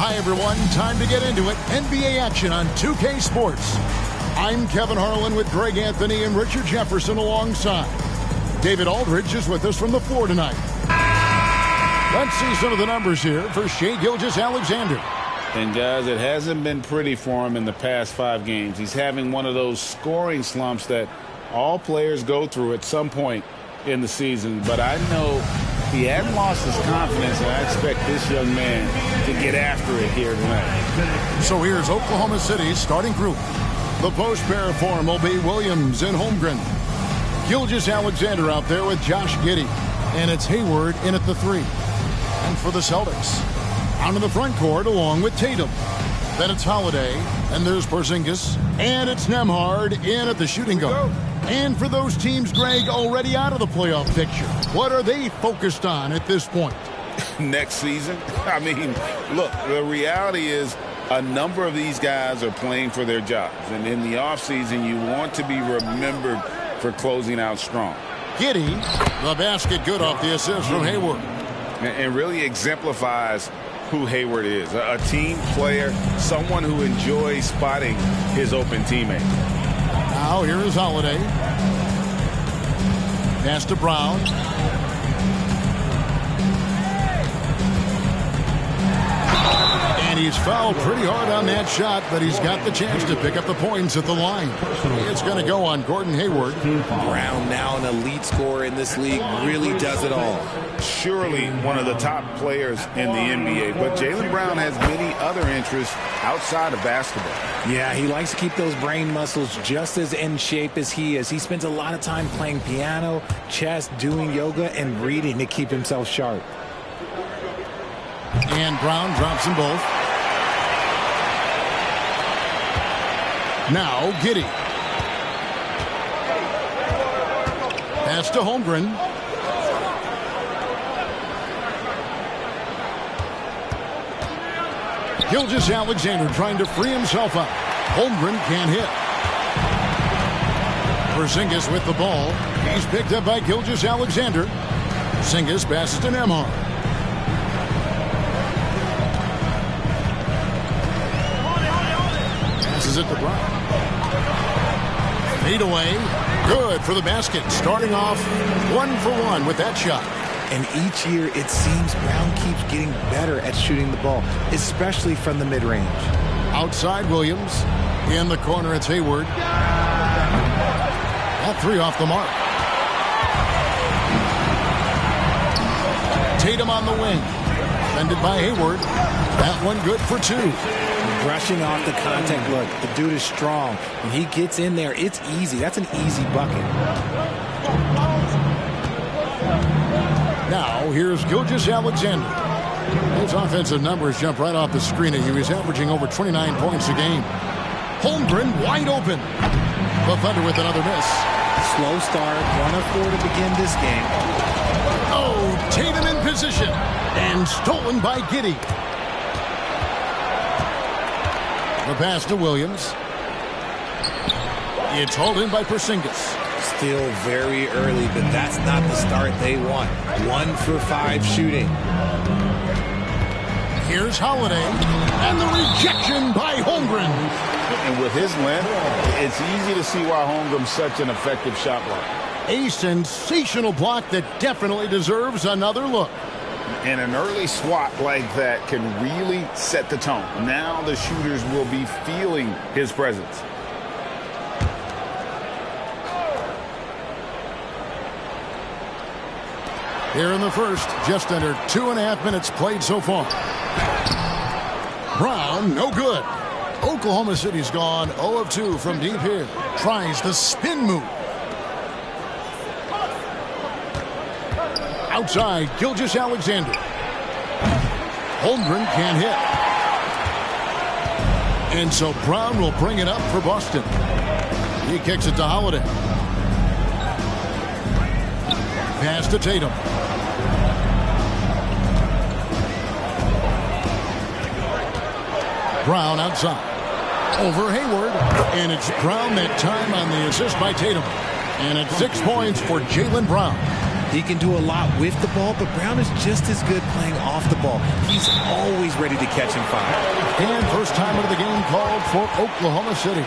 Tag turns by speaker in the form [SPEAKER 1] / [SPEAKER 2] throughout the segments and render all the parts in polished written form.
[SPEAKER 1] Hi, everyone. Time to get into it. NBA action on 2K Sports. I'm Kevin Harlan with Greg Anthony and Richard Jefferson alongside. David Aldridge is with us from the floor tonight. Let's see some of the numbers here for Shai Gilgeous-Alexander.
[SPEAKER 2] And, guys, it hasn't been pretty for him in the past 5 games. He's having one of those scoring slumps that all players go through at some point in the season. But I know he hasn't lost his confidence, and I expect this young man to get after it here tonight.
[SPEAKER 1] So here's Oklahoma City's starting group. The post pair form will be Williams and Holmgren. Gilgeous-Alexander out there with Josh Giddey. And it's Hayward in at the 3. And for the Celtics, out in the front court along with Tatum. Then it's Holiday, and there's Porzingis, and it's Nembhard in at the shooting guard. And for those teams, Greg, already out of the playoff picture, what are they focused on at this point?
[SPEAKER 2] Next season? I mean, look, the reality is a number of these guys are playing for their jobs. And in the offseason, you want to be remembered for closing out strong.
[SPEAKER 1] Giddey, the basket good off the assist from Hayward.
[SPEAKER 2] And really exemplifies who Hayward is. A team player, someone who enjoys spotting his open teammate.
[SPEAKER 1] Now here is Holiday. Pass to Brown. And he's fouled pretty hard on that shot, but he's got the chance to pick up the points at the line. It's going to go on Gordon Hayward.
[SPEAKER 3] Brown, now an elite scorer in this league, really does it all.
[SPEAKER 2] Surely one of the top players in the NBA, but Jaylen Brown has many other interests outside of basketball.
[SPEAKER 3] Yeah, he likes to keep those brain muscles just as in shape as he is. He spends a lot of time playing piano, chess, doing yoga, and reading to keep himself sharp.
[SPEAKER 1] And Brown drops them both. Now Giddey. Pass to Holmgren. Gilgeous-Alexander trying to free himself up. Holmgren can't hit. Porzingis with the ball. He's picked up by Gilgeous-Alexander. Porzingis passes to Nembhard. Passes it to Brown. Fade away. Good for the basket. Starting off 1 for 1 with that shot.
[SPEAKER 3] And each year, it seems Brown keeps getting better at shooting the ball, especially from the mid-range.
[SPEAKER 1] Outside Williams. In the corner, it's Hayward. That 3 off the mark. Tatum on the wing. Defended by Hayward. That one good for 2.
[SPEAKER 3] Brushing off the contact look. The dude is strong. When he gets in there, it's easy. That's an easy bucket.
[SPEAKER 1] Now, here's Gilgeous-Alexander. His offensive numbers jump right off the screen at you. He's averaging over 29 points a game. Holmgren wide open. The Thunder with another miss.
[SPEAKER 3] Slow start, 1 of 4 to begin this game.
[SPEAKER 1] Oh, Tatum in position. And stolen by Giddey. The pass to Williams. It's hauled in by Porzingis.
[SPEAKER 3] Still very early, but that's not the start they want. 1 for 5 shooting.
[SPEAKER 1] Here's Holiday. And the rejection by Holmgren.
[SPEAKER 2] And with his length, it's easy to see why Holmgren's such an effective shot blocker.
[SPEAKER 1] A sensational block that definitely deserves another look.
[SPEAKER 2] And an early swat like that can really set the tone. Now the shooters will be feeling his presence.
[SPEAKER 1] Here in the first, just under 2.5 minutes played so far. Brown, no good. Oklahoma City's gone 0 of 2 from deep here. Tries the spin move. Outside, Gilgeous-Alexander. Holmgren can't hit. And so Brown will bring it up for Boston. He kicks it to Holiday. Pass to Tatum. Brown outside. Over Hayward. And it's Brown that time on the assist by Tatum. And it's 6 points for Jaylen Brown.
[SPEAKER 3] He can do a lot with the ball, but Brown is just as good playing playing off the ball. He's always ready to catch and fire.
[SPEAKER 1] And first time of the game called for Oklahoma City.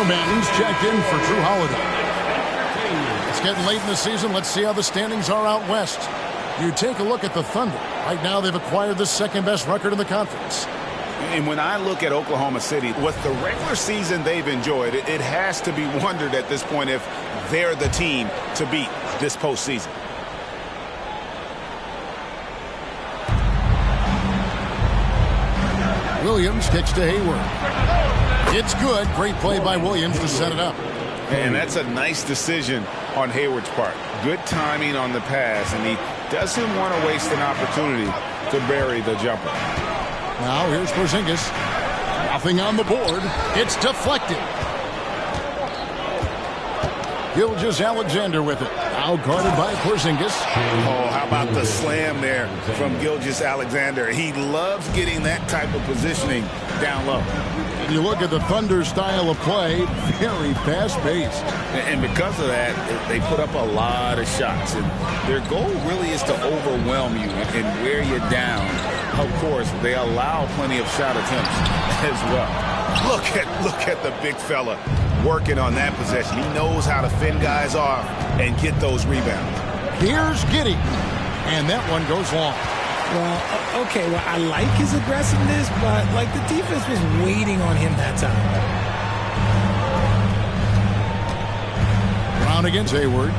[SPEAKER 1] Banton's checked in for Drew Holiday. It's getting late in the season. Let's see how the standings are out west. You take a look at the Thunder. Right now they've acquired the second best record in the conference.
[SPEAKER 2] And when I look at Oklahoma City, with the regular season they've enjoyed, it has to be wondered at this point if they're the team to beat this postseason.
[SPEAKER 1] Williams kicks to Hayward. It's good. Great play by Williams to set it up.
[SPEAKER 2] And that's a nice decision on Hayward's part. Good timing on the pass, and he doesn't want to waste an opportunity to bury the jumper.
[SPEAKER 1] Now here's Porzingis. Nothing on the board. It's deflected. Gilgeous-Alexander with it. Now guarded by Porzingis.
[SPEAKER 2] Oh, how about the slam there from Gilgeous-Alexander? He loves getting that type of positioning down low.
[SPEAKER 1] And you look at the Thunder style of play, very fast-paced.
[SPEAKER 2] And because of that, they put up a lot of shots. And their goal really is to overwhelm you and wear you down. Of course, they allow plenty of shot attempts as well. Look at the big fella working on that possession. He knows how to fend guys off and get those rebounds.
[SPEAKER 1] Here's Giddey. And that one goes long.
[SPEAKER 3] Well, okay, well, I like his aggressiveness, but, like, the defense was waiting on him that time.
[SPEAKER 1] Brown against Hayward.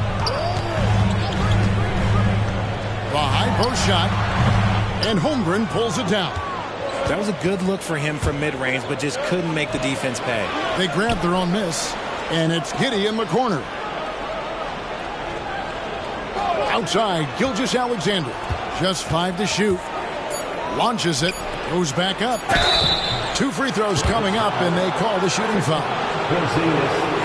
[SPEAKER 1] The high post shot. And Holmgren pulls it down.
[SPEAKER 3] That was a good look for him from mid-range, but just couldn't make the defense pay.
[SPEAKER 1] They grabbed their own miss, and it's Giddey in the corner. Outside, Gilgeous-Alexander. Just 5 to shoot. Launches it. Goes back up. 2 free throws coming up, and they call the shooting foul.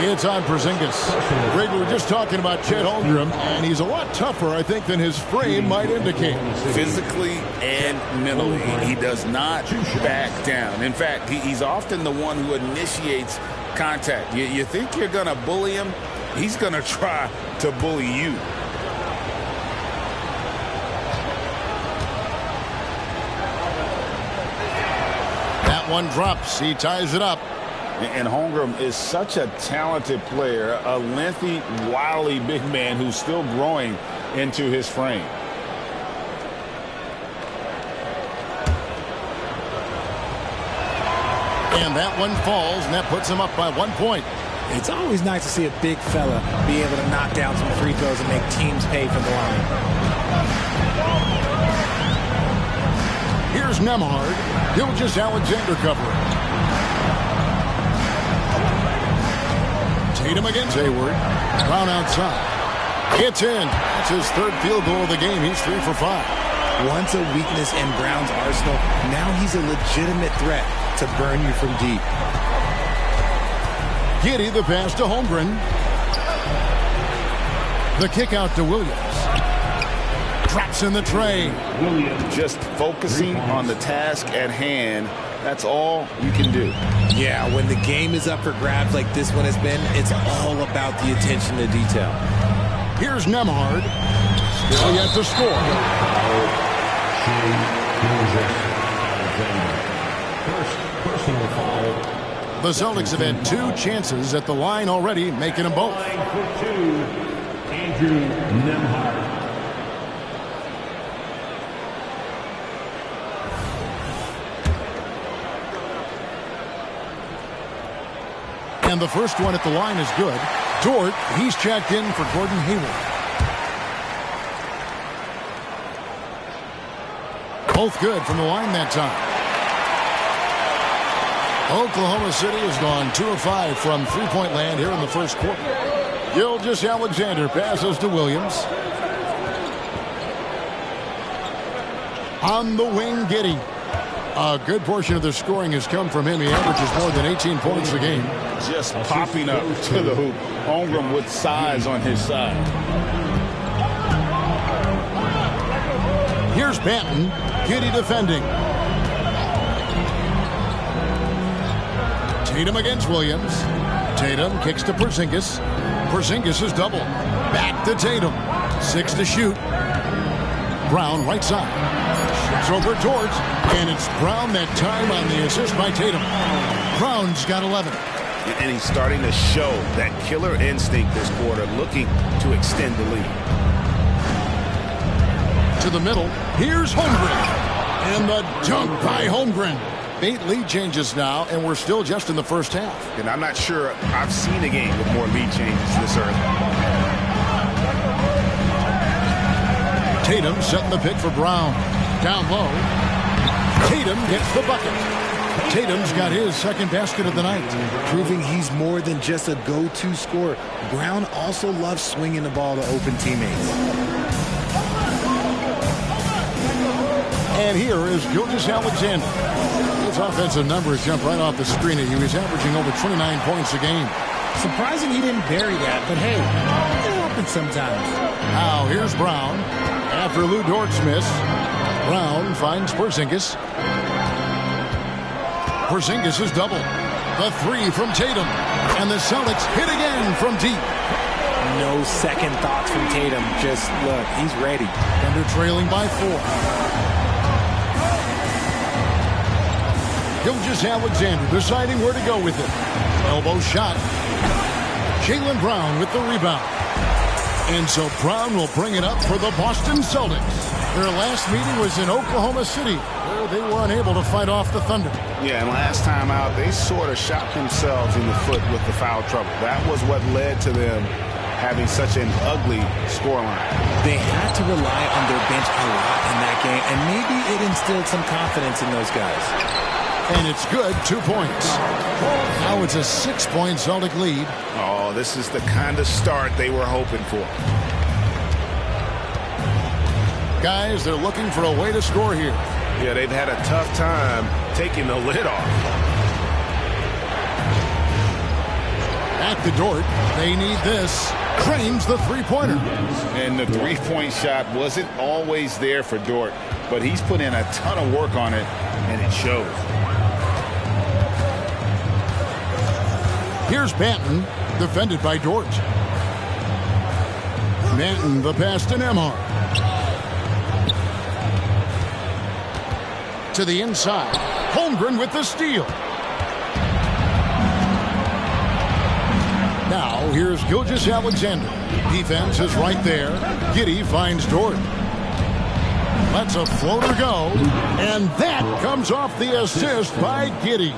[SPEAKER 1] It's on Porzingis. Greg, we were just talking about Chet Holmgren, and he's a lot tougher, I think, than his frame might indicate.
[SPEAKER 2] Physically and mentally, he does not back down. In fact, he's often the one who initiates contact. You think you're going to bully him? He's going to try to bully you.
[SPEAKER 1] That one drops. He ties it up.
[SPEAKER 2] And Holmgren is such a talented player, a lengthy, wily big man who's still growing into his frame.
[SPEAKER 1] And that one falls, and that puts him up by 1 point.
[SPEAKER 3] It's always nice to see a big fella be able to knock down some free throws and make teams pay from the line.
[SPEAKER 1] Here's Nembhard. Gilgeous-Alexander covering. Tatum against Hayward. Brown outside. It's in. That's his 3rd field goal of the game. He's 3 for 5.
[SPEAKER 3] Once a weakness in Brown's arsenal, now he's a legitimate threat to burn you from deep.
[SPEAKER 1] Giddey the pass to Holmgren. The kick out to Williams. Drops in the tray.
[SPEAKER 2] Just focusing on the task at hand. That's all you can do.
[SPEAKER 3] Yeah, when the game is up for grabs like this one has been, it's all about the attention to detail.
[SPEAKER 1] Here's Nembhard. Still yet to score.
[SPEAKER 4] First personal foul.
[SPEAKER 1] The Celtics have had 2 chances at the line already, making them both.
[SPEAKER 4] Line for 2, Andrew Nembhard.
[SPEAKER 1] And the first one at the line is good. Dort, he's checked in for Gordon Hayward. Both good from the line that time. Oklahoma City has gone 2 of 5 from three-point land here in the first quarter. Gilgeous-Alexander passes to Williams. On the wing, Giddey. A good portion of the scoring has come from him. He averages more than 18 points a game.
[SPEAKER 2] Just popping up to the hoop. Holmgren with size on his side.
[SPEAKER 1] Here's Banton. Giddey defending. Tatum against Williams. Tatum kicks to Porzingis. Porzingis is double. Back to Tatum. 6 to shoot. Brown right side. Shoots over Dort. And it's Brown that time on the assist by Tatum. Brown's got 11.
[SPEAKER 5] And he's starting to show that killer instinct this quarter, looking to extend the lead.
[SPEAKER 1] To the middle. Here's Holmgren. And the dunk by Holmgren. 8 lead changes now, and we're still just in the first half.
[SPEAKER 5] And I'm not sure I've seen a game with more lead changes this early.
[SPEAKER 1] Tatum setting the pick for Brown. Down low. Tatum gets the bucket. Tatum's got his second basket of the night.
[SPEAKER 3] Proving he's more than just a go-to scorer. Brown also loves swinging the ball to open teammates.
[SPEAKER 1] And here is Gilgeous-Alexander. His offensive numbers jump right off the screen at you. He's averaging over 29 points a game.
[SPEAKER 3] Surprising he didn't bury that, but hey, it happens sometimes.
[SPEAKER 1] Now here's Brown. After Lou Dort's miss, Brown finds Porzingis. Porzingis is double. The 3 from Tatum. And the Celtics hit again from deep.
[SPEAKER 3] No second thoughts from Tatum. Just look, he's ready.
[SPEAKER 1] Thunder trailing by 4. Gilgeous-Alexander deciding where to go with it. Elbow shot. Jaylen Brown with the rebound. And so Brown will bring it up for the Boston Celtics. Their last meeting was in Oklahoma City, where they were unable to fight off the Thunder.
[SPEAKER 5] Yeah, and last time out, they sort of shot themselves in the foot with the foul trouble. That was what led to them having such an ugly scoreline.
[SPEAKER 3] They had to rely on their bench a lot in that game, and maybe it instilled some confidence in those guys.
[SPEAKER 1] And it's good, 2 points. Now it's a 6-point Celtic lead.
[SPEAKER 5] Oh, this is the kind of start they were hoping for.
[SPEAKER 1] Guys, they're looking for a way to score here.
[SPEAKER 5] Yeah, they've had a tough time taking the lid off.
[SPEAKER 1] At the Dort, they need this. Cranes the three-pointer.
[SPEAKER 2] And the three-point shot wasn't always there for Dort, but he's put in a ton of work on it, and it shows.
[SPEAKER 1] Here's Banton, defended by Dort. Banton, the pass to Nembhard. To the inside. Holmgren with the steal. Now, here's Gilgeous-Alexander. Defense is right there. Giddey finds Dort. Lets a floater go. And that comes off the assist by Giddey.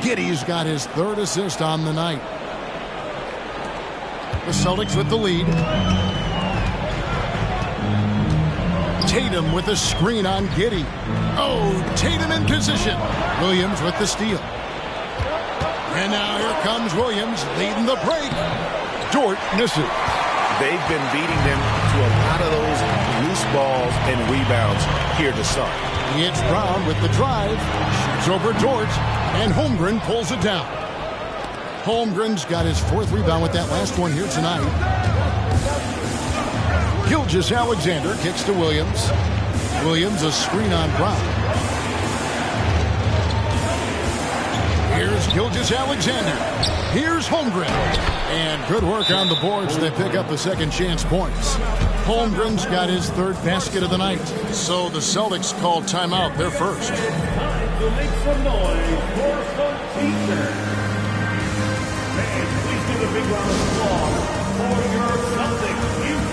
[SPEAKER 1] Giddey's got his 3rd assist on the night. The Celtics with the lead. Tatum with a screen on Giddey. Oh, Tatum in position. Williams with the steal. And now here comes Williams leading the break. Dort misses.
[SPEAKER 5] They've been beating them to a lot of those loose balls and rebounds here to start.
[SPEAKER 1] It's Brown with the drive. Shoots over Dort. And Holmgren pulls it down. Holmgren's got his 4th rebound with that last one here tonight. Gilgeous-Alexander kicks to Williams. Williams a screen on Brown. Here's Gilgeous-Alexander. Here's Holmgren. And good work on the boards. They pick up the second chance points. Holmgren's got his 3rd basket of the night. So the Celtics call timeout. They're first.
[SPEAKER 4] Time to make some noise for some teachers. Fans, please give a big round of applause for your Celtics youth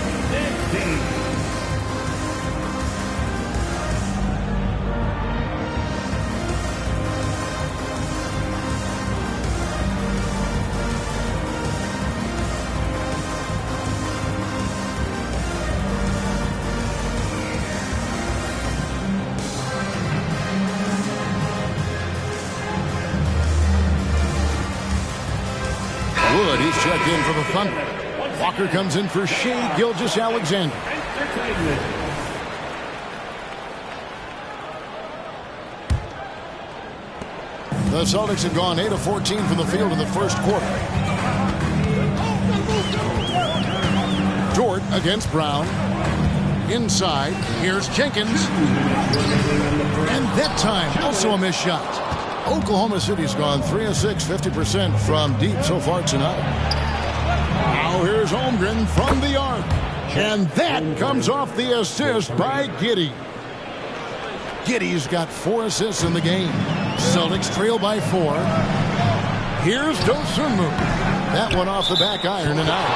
[SPEAKER 4] team.
[SPEAKER 1] Wood, he's checked in for the Thunder. Walker comes in for Shai Gilgeous-Alexander. The Celtics have gone 8 of 14 from the field in the first quarter. Dort against Brown. Inside, here's Jenkins. And that time, also a missed shot. Oklahoma City's gone 3 of 6, 50% from deep so far tonight. Now here's Holmgren from the arc. And that comes off the assist by Giddey. Giddey's got 4 assists in the game. Celtics trail by 4. Here's Dosunmu. That one off the back iron and out.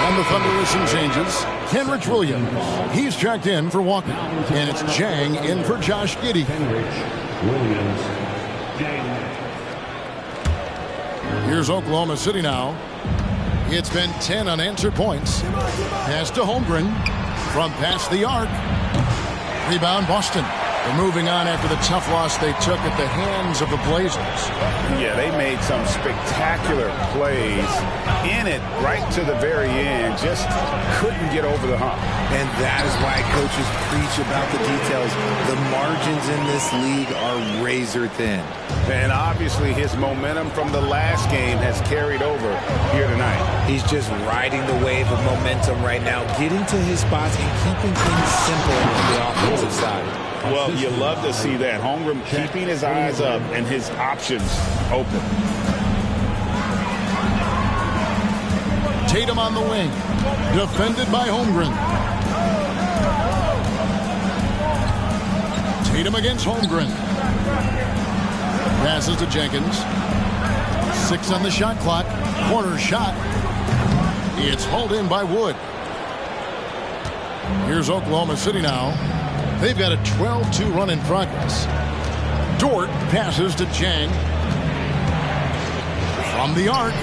[SPEAKER 1] And the Thunder with some changes. Kenrich Williams. He's checked in for Walker. And it's Chang in for Josh Giddey. Here's Oklahoma City now. It's been 10 unanswered points. Pass to Holmgren. From past the arc. Rebound Boston. They're moving on after the tough loss they took at the hands of the Blazers.
[SPEAKER 5] Yeah, they made some spectacular plays in it right to the very end. Just couldn't get over the hump.
[SPEAKER 3] And that is why coaches preach about the details. The margins in this league are razor thin.
[SPEAKER 5] And obviously his momentum from the last game has carried over here tonight.
[SPEAKER 3] He's just riding the wave of momentum right now, getting to his spots and keeping things simple on the offensive side.
[SPEAKER 5] Well, you love to see that. Holmgren keeping his eyes up and his options open.
[SPEAKER 1] Tatum on the wing. Defended by Holmgren. Tatum against Holmgren. Passes to Jenkins. 6 on the shot clock. Corner shot. It's hauled in by Wood. Here's Oklahoma City now. They've got a 12-2 run in progress. Dort passes to Chang. From the arc.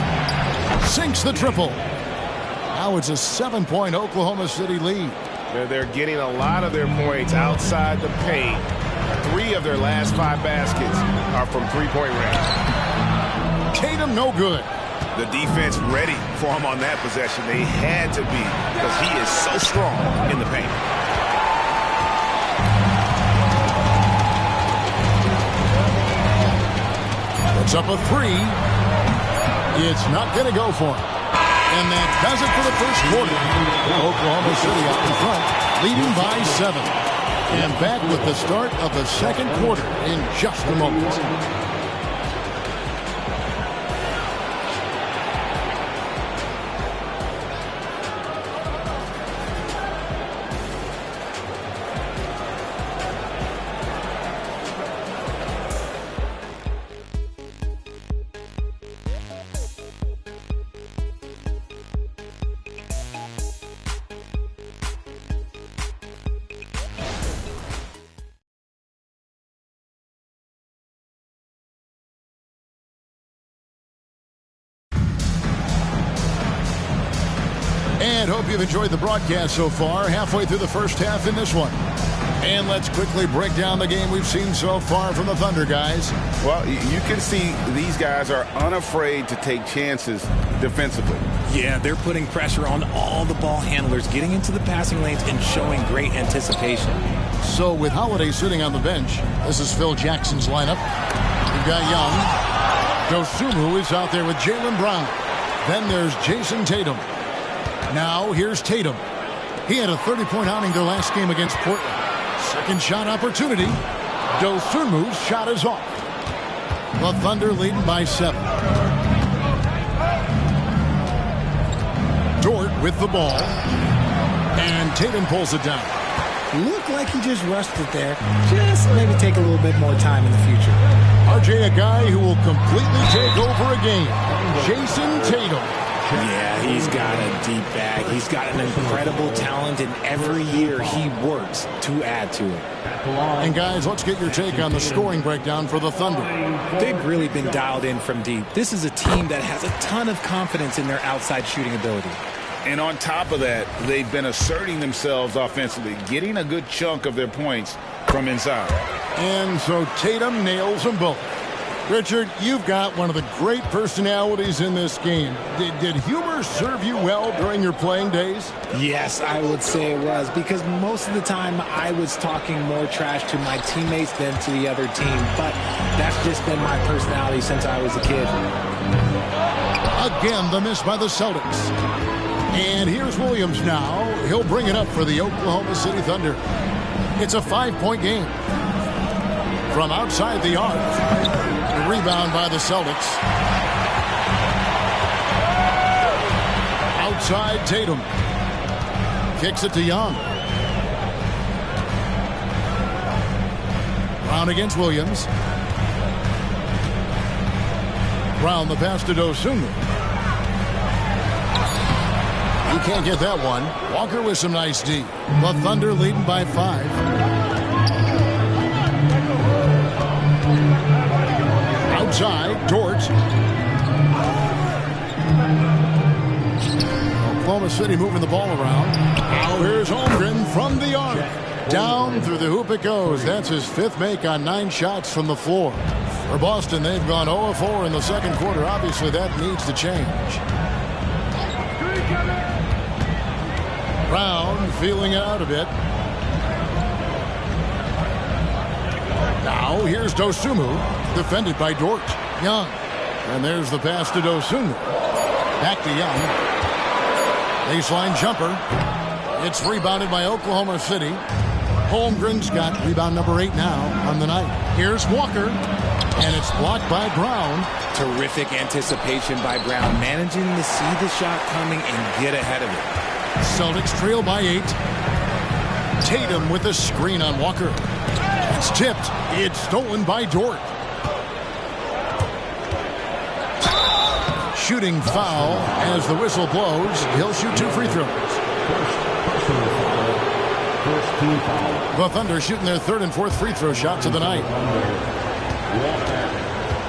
[SPEAKER 1] Sinks the triple. Now it's a 7-point Oklahoma City lead.
[SPEAKER 5] They're getting a lot of their points outside the paint. 3 of their last 5 baskets are from three-point range.
[SPEAKER 1] Tatum no good.
[SPEAKER 5] The defense ready for him on that possession. They had to be because he is so strong in the paint.
[SPEAKER 1] Puts up a 3. It's not going to go for him. And that does it for the first quarter. Oklahoma City out in front, leading by 7. And back with the start of the second quarter in just a moment. And hope you've enjoyed the broadcast so far. Halfway through the first half in this one. And let's quickly break down the game we've seen so far from the Thunder, guys.
[SPEAKER 5] Well, you can see these guys are unafraid to take chances defensively.
[SPEAKER 3] Yeah, they're putting pressure on all the ball handlers, getting into the passing lanes and showing great anticipation.
[SPEAKER 1] So with Holiday sitting on the bench, this is Phil Jackson's lineup. We've got Young. Dosunmu is out there with Jaylen Brown. Then there's Jason Tatum. Now here's Tatum. He had a 30-point outing their last game against Portland. Second shot opportunity. Dosunmu's shot is off. The Thunder leading by 7. Dort with the ball. And Tatum pulls it down.
[SPEAKER 3] Looked like he just rushed it there. Just maybe take a little bit more time in the future.
[SPEAKER 1] RJ, a guy who will completely take over a game. Jason Tatum.
[SPEAKER 3] Yeah, he's got a deep bag. He's got an incredible talent, and every year he works to add to it.
[SPEAKER 1] And guys, let's get your take on the scoring breakdown for the Thunder.
[SPEAKER 3] They've really been dialed in from deep. This is a team that has a ton of confidence in their outside shooting ability.
[SPEAKER 5] And on top of that, they've been asserting themselves offensively, getting a good chunk of their points from inside.
[SPEAKER 1] And so Tatum nails them both. Richard, you've got one of the great personalities in this game. Did humor serve you well during your playing days?
[SPEAKER 3] Yes, I would say it was, because most of the time I was talking more trash to my teammates than to the other team. But that's just been my personality since I was a kid.
[SPEAKER 1] Again, the miss by the Celtics. And here's Williams now. He'll bring it up for the Oklahoma City Thunder. It's a 5-point game. From outside the arc. The rebound by the Celtics. Outside Tatum. Kicks it to Young. Brown against Williams. Brown the pass to Dosunmu. He can't get that one. Walker with some nice D. The Thunder leading by 5. Outside, Dort. Oklahoma City moving the ball around. Now here's Holmgren from the arc. Down through the hoop it goes. That's his 5th make on 9 shots from the floor. For Boston, they've gone 0-4 in the second quarter. Obviously, that needs to change. Brown feeling it out a bit. Now here's Dosunmu, defended by Dort. Young. And there's the pass to Dosunmu. Back to Young. Baseline jumper. It's rebounded by Oklahoma City. Holmgren's got rebound number 8 now on the night. Here's Walker. And it's blocked by Brown.
[SPEAKER 3] Terrific anticipation by Brown, managing to see the shot coming and get ahead of it.
[SPEAKER 1] Celtics trail by 8. Tatum with a screen on Walker. It's tipped. It's stolen by Dort. Shooting foul as the whistle blows. He'll shoot 2 free throws. The Thunder shooting their 3rd and 4th free throw shots of the night.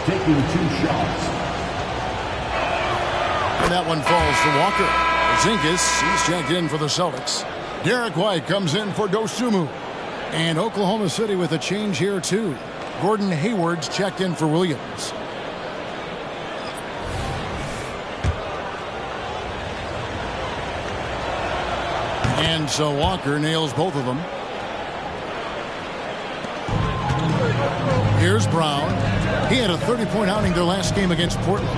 [SPEAKER 4] Taking 2 shots.
[SPEAKER 1] And that one falls to Walker. Zinkas, he's checked in for the Celtics. Derek White comes in for Dosunmu. And Oklahoma City with a change here, too. Gordon Hayward's checked in for Williams. And so Walker nails both of them. Here's Brown. He had a 30-point outing their last game against Portland.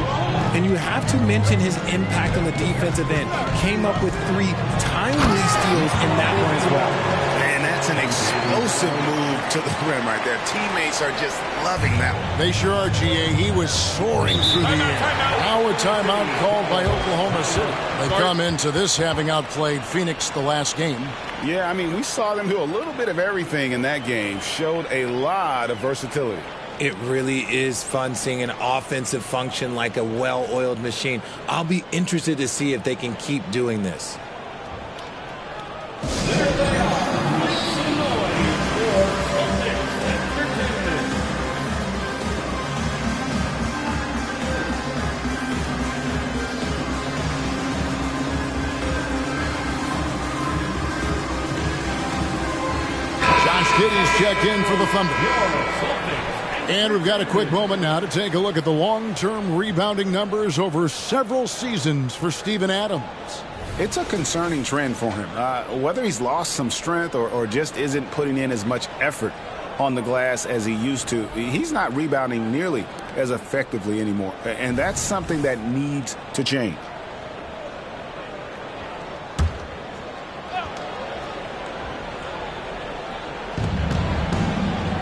[SPEAKER 3] And you have to mention his impact on the defensive end. Came up with 3 timely steals in that one as well.
[SPEAKER 5] Man, that's an explosive move to the rim right there. Teammates are just loving that one.
[SPEAKER 1] They sure are, GA. He was soaring through the air. Now a timeout called by Oklahoma City. They come into this having outplayed Phoenix the last game.
[SPEAKER 2] Yeah, I mean, we saw them do a little bit of everything in that game. Showed a lot of versatility.
[SPEAKER 3] It really is fun seeing an offensive function like a well-oiled machine. I'll be interested to see if they can keep doing this.
[SPEAKER 1] Josh Giddey's checked in for the Thunder. And we've got a quick moment now to take a look at the long-term rebounding numbers over several seasons for Steven Adams.
[SPEAKER 2] It's a concerning trend for him. Whether he's lost some strength or just isn't putting in as much effort on the glass as he used to, he's not rebounding nearly as effectively anymore. And that's something that needs to change.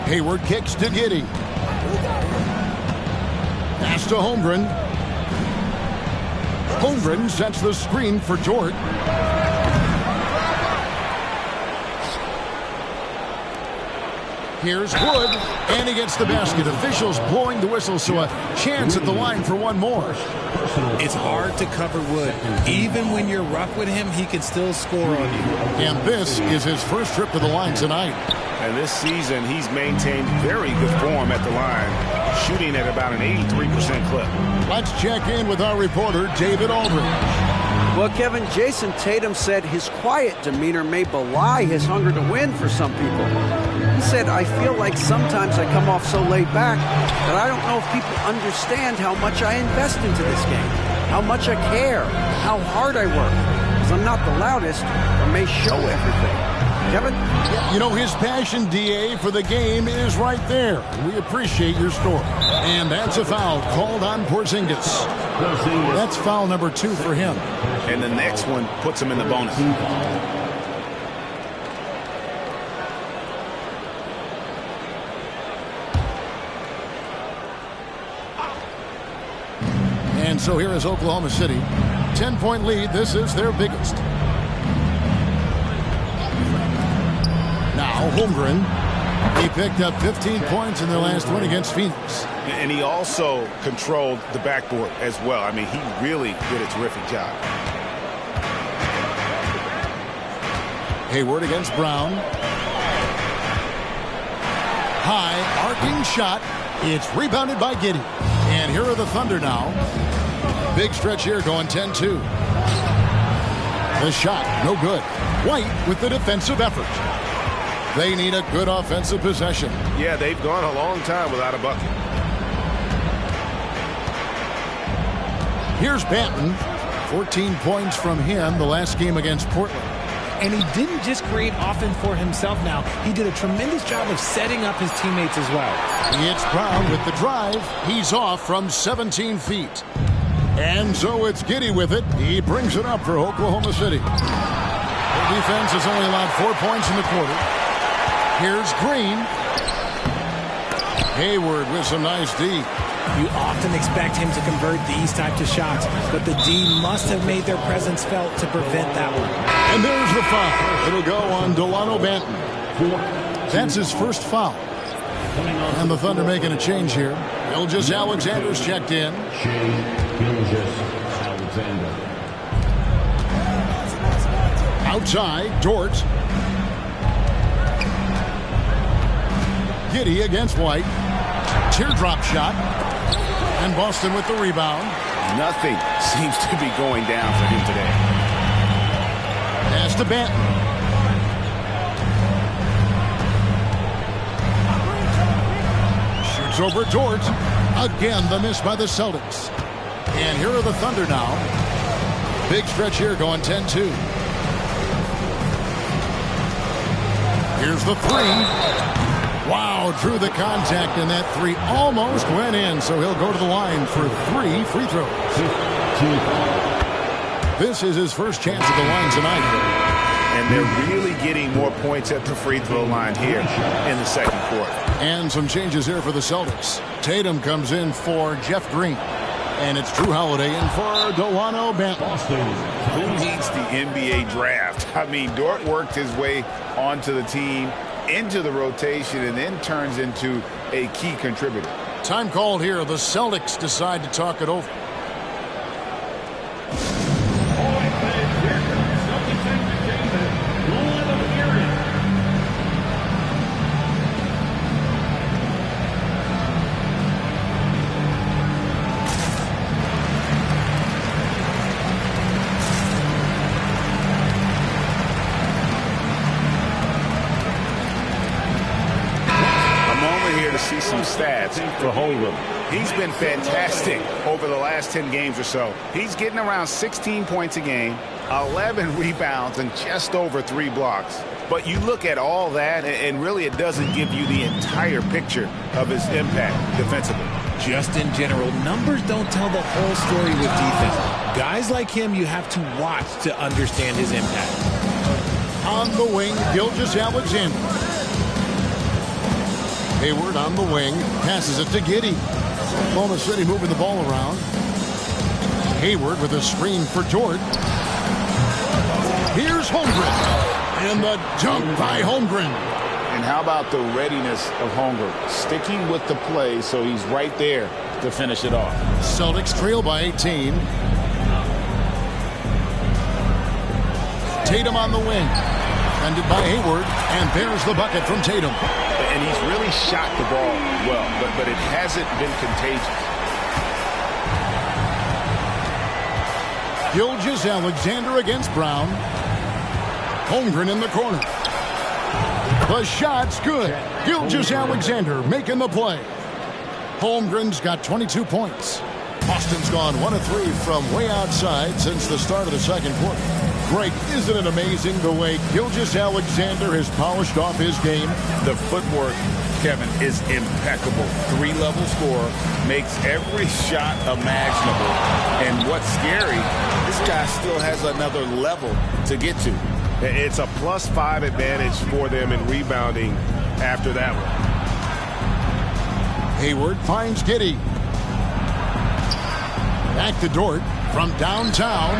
[SPEAKER 1] Hayward kicks to Giddey. Pass to Holmgren. Holmgren sets the screen for Dort. Here's Wood, and he gets the basket. Officials blowing the whistle, so a chance at the line for one more.
[SPEAKER 3] It's hard to cover Wood. Even when you're rough with him, he can still score on you.
[SPEAKER 1] And this is his first trip to the line tonight.
[SPEAKER 2] And this season, he's maintained very good form at the line, shooting at about an 83% clip.
[SPEAKER 1] Let's check in with our reporter, David Aldridge.
[SPEAKER 6] Well, Kevin, Jason Tatum said his quiet demeanor may belie his hunger to win for some people. He said, I feel like sometimes I come off so laid back that I don't know if people understand how much I invest into this game, how much I care, how hard I work, because I'm not the loudest or may show everything. Kevin?
[SPEAKER 1] You know, his passion, D.A., for the game is right there. We appreciate your story. And that's a foul called on Porzingis. That's foul number 2 for him.
[SPEAKER 5] And the next one puts him in the bonus.
[SPEAKER 1] And so here is Oklahoma City. 10-point lead. This is their biggest. Now Holmgren. He picked up 15 points in their last win against Phoenix.
[SPEAKER 5] And he also controlled the backboard as well. I mean, he really did a terrific job.
[SPEAKER 1] Hayward against Brown. High, arcing shot. It's rebounded by Giddey. And here are the Thunder now. Big stretch here going 10-2. The shot, no good. White with the defensive effort. They need a good offensive possession.
[SPEAKER 5] Yeah, they've gone a long time without a bucket.
[SPEAKER 1] Here's Banton. 14 points from him the last game against Portland.
[SPEAKER 3] And he didn't just create offense for himself now. He did a tremendous job of setting up his teammates as well.
[SPEAKER 1] It's Brown with the drive. He's off from 17 feet. And so it's Giddey with it. He brings it up for Oklahoma City. The defense has only allowed 4 points in the quarter. Here's Green. Hayward with some nice D.
[SPEAKER 3] You often expect him to convert these types of shots, but the D must have made their presence felt to prevent that one.
[SPEAKER 1] And there's the foul. It'll go on Delano Banton. That's his first foul. And the Thunder making a change here. Gilgeous Alexander's checked in. Outside, Dort. Giddey against White. Teardrop shot. And Boston with the rebound.
[SPEAKER 5] Nothing seems to be going down for him today.
[SPEAKER 1] Pass to Banton. Shoots over Dort. Again, the miss by the Celtics. And here are the Thunder now. Big stretch here going 10-2. Here's the three. Wow, drew the contact, and that three almost went in, so he'll go to the line for 3 free throws. This is his first chance at the line tonight.
[SPEAKER 5] And they're really getting more points at the free throw line here in the second quarter.
[SPEAKER 1] And some changes here for the Celtics. Tatum comes in for Jeff Green. And it's Drew Holiday in for Delano Banton.
[SPEAKER 5] Who needs the NBA draft? I mean, Dort worked his way onto the team, into the rotation, and then turns into a key contributor.
[SPEAKER 1] Time called here. The Celtics decide to talk it over.
[SPEAKER 5] See some stats for Holmgren. He's been fantastic over the last 10 games or so. He's getting around 16 points a game, 11 rebounds, and just over 3 blocks. But you look at all that, and really it doesn't give you the entire picture of his impact defensively.
[SPEAKER 3] Just in general, numbers don't tell the whole story with defense. Guys like him, you have to watch to understand his impact.
[SPEAKER 1] On the wing, Gilgeous Alexander. Hayward on the wing, passes it to Giddey. Oklahoma City moving the ball around. Hayward with a screen for Dort. Here's Holmgren. And the dunk by Holmgren.
[SPEAKER 2] And how about the readiness of Holmgren? Sticking with the play, so he's right there to finish it off.
[SPEAKER 1] Celtics trail by 18. Tatum on the wing. Defended by Hayward. And there's the bucket from Tatum.
[SPEAKER 5] And he's really shot the ball well, but it hasn't been contagious.
[SPEAKER 1] Gilgeous-Alexander against Brown. Holmgren in the corner. The shot's good. Gilgeous-Alexander making the play. Holmgren's got 22 points. Austin's gone 1 of 3 from way outside since the start of the second quarter. Greg, isn't it amazing the way Gilgeous-Alexander has polished off his game?
[SPEAKER 5] The footwork, Kevin, is impeccable. 3-level scorer, makes every shot imaginable. And what's scary, this guy still has another level to get to.
[SPEAKER 7] It's a +5 advantage for them in rebounding after that one.
[SPEAKER 1] Hayward finds Giddey. Back to Dort from downtown.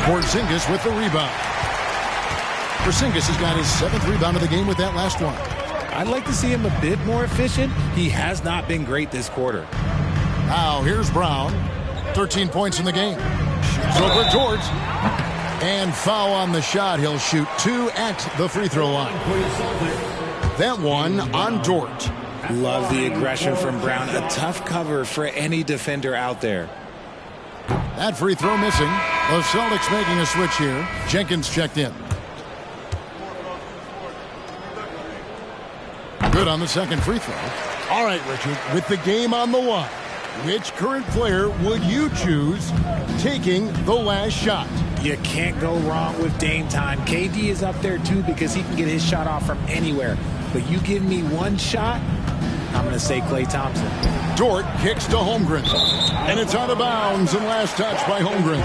[SPEAKER 1] Porzingis with the rebound. Porzingis has got his 7th rebound of the game with that last one.
[SPEAKER 3] I'd like to see him a bit more efficient. He has not been great this quarter.
[SPEAKER 1] Now here's Brown. 13 points in the game. Shoots over Dort. And foul on the shot. He'll shoot 2 at the free throw line. That one on Dort.
[SPEAKER 3] Love the aggression from Brown. A tough cover for any defender out there.
[SPEAKER 1] That free throw missing. The Celtics making a switch here. Jenkins checked in. Good on the second free throw. All right, Richard, with the game on the line, which current player would you choose taking the last shot?
[SPEAKER 3] You can't go wrong with Dame time. KD is up there too because he can get his shot off from anywhere. But you give me one shot, I'm going to say Klay Thompson.
[SPEAKER 1] Dort kicks to Holmgren. And it's out of bounds and last touch by Holmgren.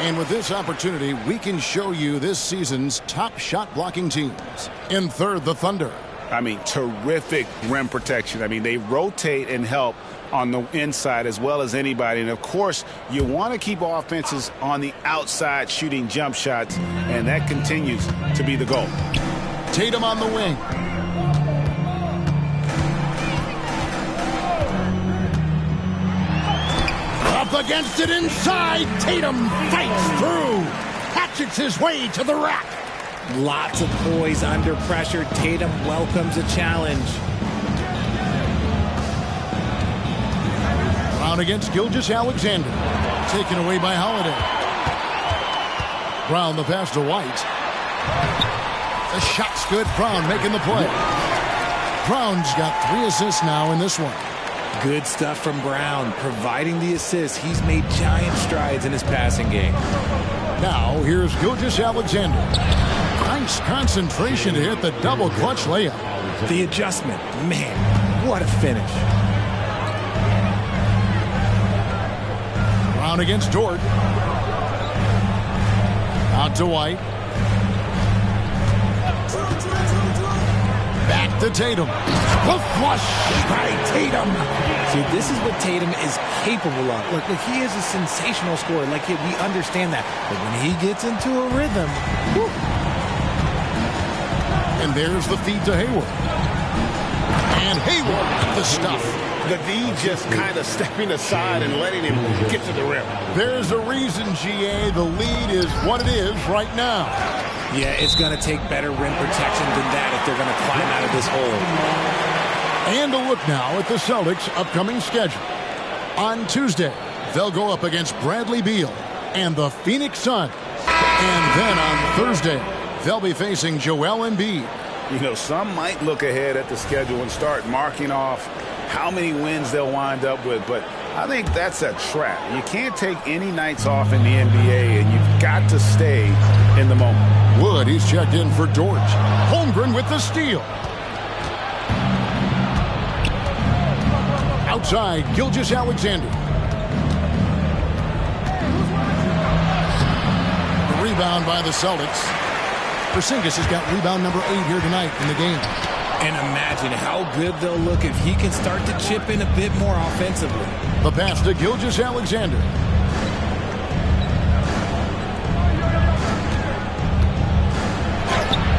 [SPEAKER 1] And with this opportunity, we can show you this season's top shot blocking teams. In third, the Thunder.
[SPEAKER 5] I mean, terrific rim protection. I mean, they rotate and help on the inside as well as anybody. And, of course, you want to keep offenses on the outside shooting jump shots, and that continues to be the goal.
[SPEAKER 1] Tatum on the wing. Up against it inside. Tatum fights through. Hatchets his way to the rack.
[SPEAKER 3] Lots of poise under pressure. Tatum welcomes a challenge.
[SPEAKER 1] Brown against Gilgeous-Alexander. Taken away by Holiday. Brown the pass to White. The shot's good. Brown making the play. Brown's got 3 assists now in this one.
[SPEAKER 3] Good stuff from Brown. Providing the assist, he's made giant strides in his passing game.
[SPEAKER 1] Now here's Gilgeous-Alexander. Nice concentration to hit the double clutch layup.
[SPEAKER 3] The adjustment. Man, what a finish.
[SPEAKER 1] Brown against Dort. Out to White. Back to Tatum. The flush by Tatum.
[SPEAKER 3] See, this is what Tatum is capable of. Look, he is a sensational scorer. Like, we understand that. But when he gets into a rhythm, whew.
[SPEAKER 1] And there's the feed to Hayward. And Hayward with the stuff.
[SPEAKER 7] The D just kind of stepping aside and letting him get to the rim.
[SPEAKER 1] There's a reason, GA, the lead is what it is right now.
[SPEAKER 3] Yeah, it's going to take better rim protection than that if they're going to climb out of this hole.
[SPEAKER 1] And a look now at the Celtics' upcoming schedule. On Tuesday, they'll go up against Bradley Beal and the Phoenix Suns. And then on Thursday, they'll be facing Joel Embiid.
[SPEAKER 5] You know, some might look ahead at the schedule and start marking off how many wins they'll wind up with, but I think that's a trap. You can't take any nights off in the NBA, and you've got to stay in the moment.
[SPEAKER 1] Wood, he's checked in for Dort. Holmgren with the steal. Outside, Gilgeous-Alexander. The rebound by the Celtics. Porzingis has got rebound number 8 here tonight in the game.
[SPEAKER 3] And imagine how good they'll look if he can start to chip in a bit more offensively.
[SPEAKER 1] The pass to Gilgeous-Alexander.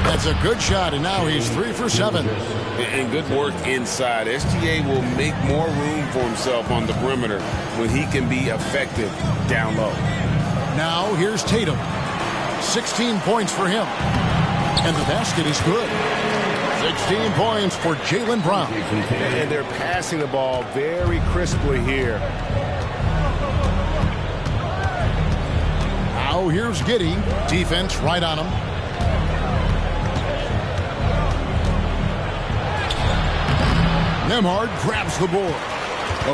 [SPEAKER 1] That's a good shot, and now he's 3 for 7.
[SPEAKER 8] And good work inside. SGA will make more room for himself on the perimeter when he can be effective down low.
[SPEAKER 1] Now here's Tatum. 16 points for him. And the basket is good. 16 points for Jaylen Brown.
[SPEAKER 7] And they're passing the ball very crisply here.
[SPEAKER 1] here's Giddey. Defense right on him. Nembhard grabs the board.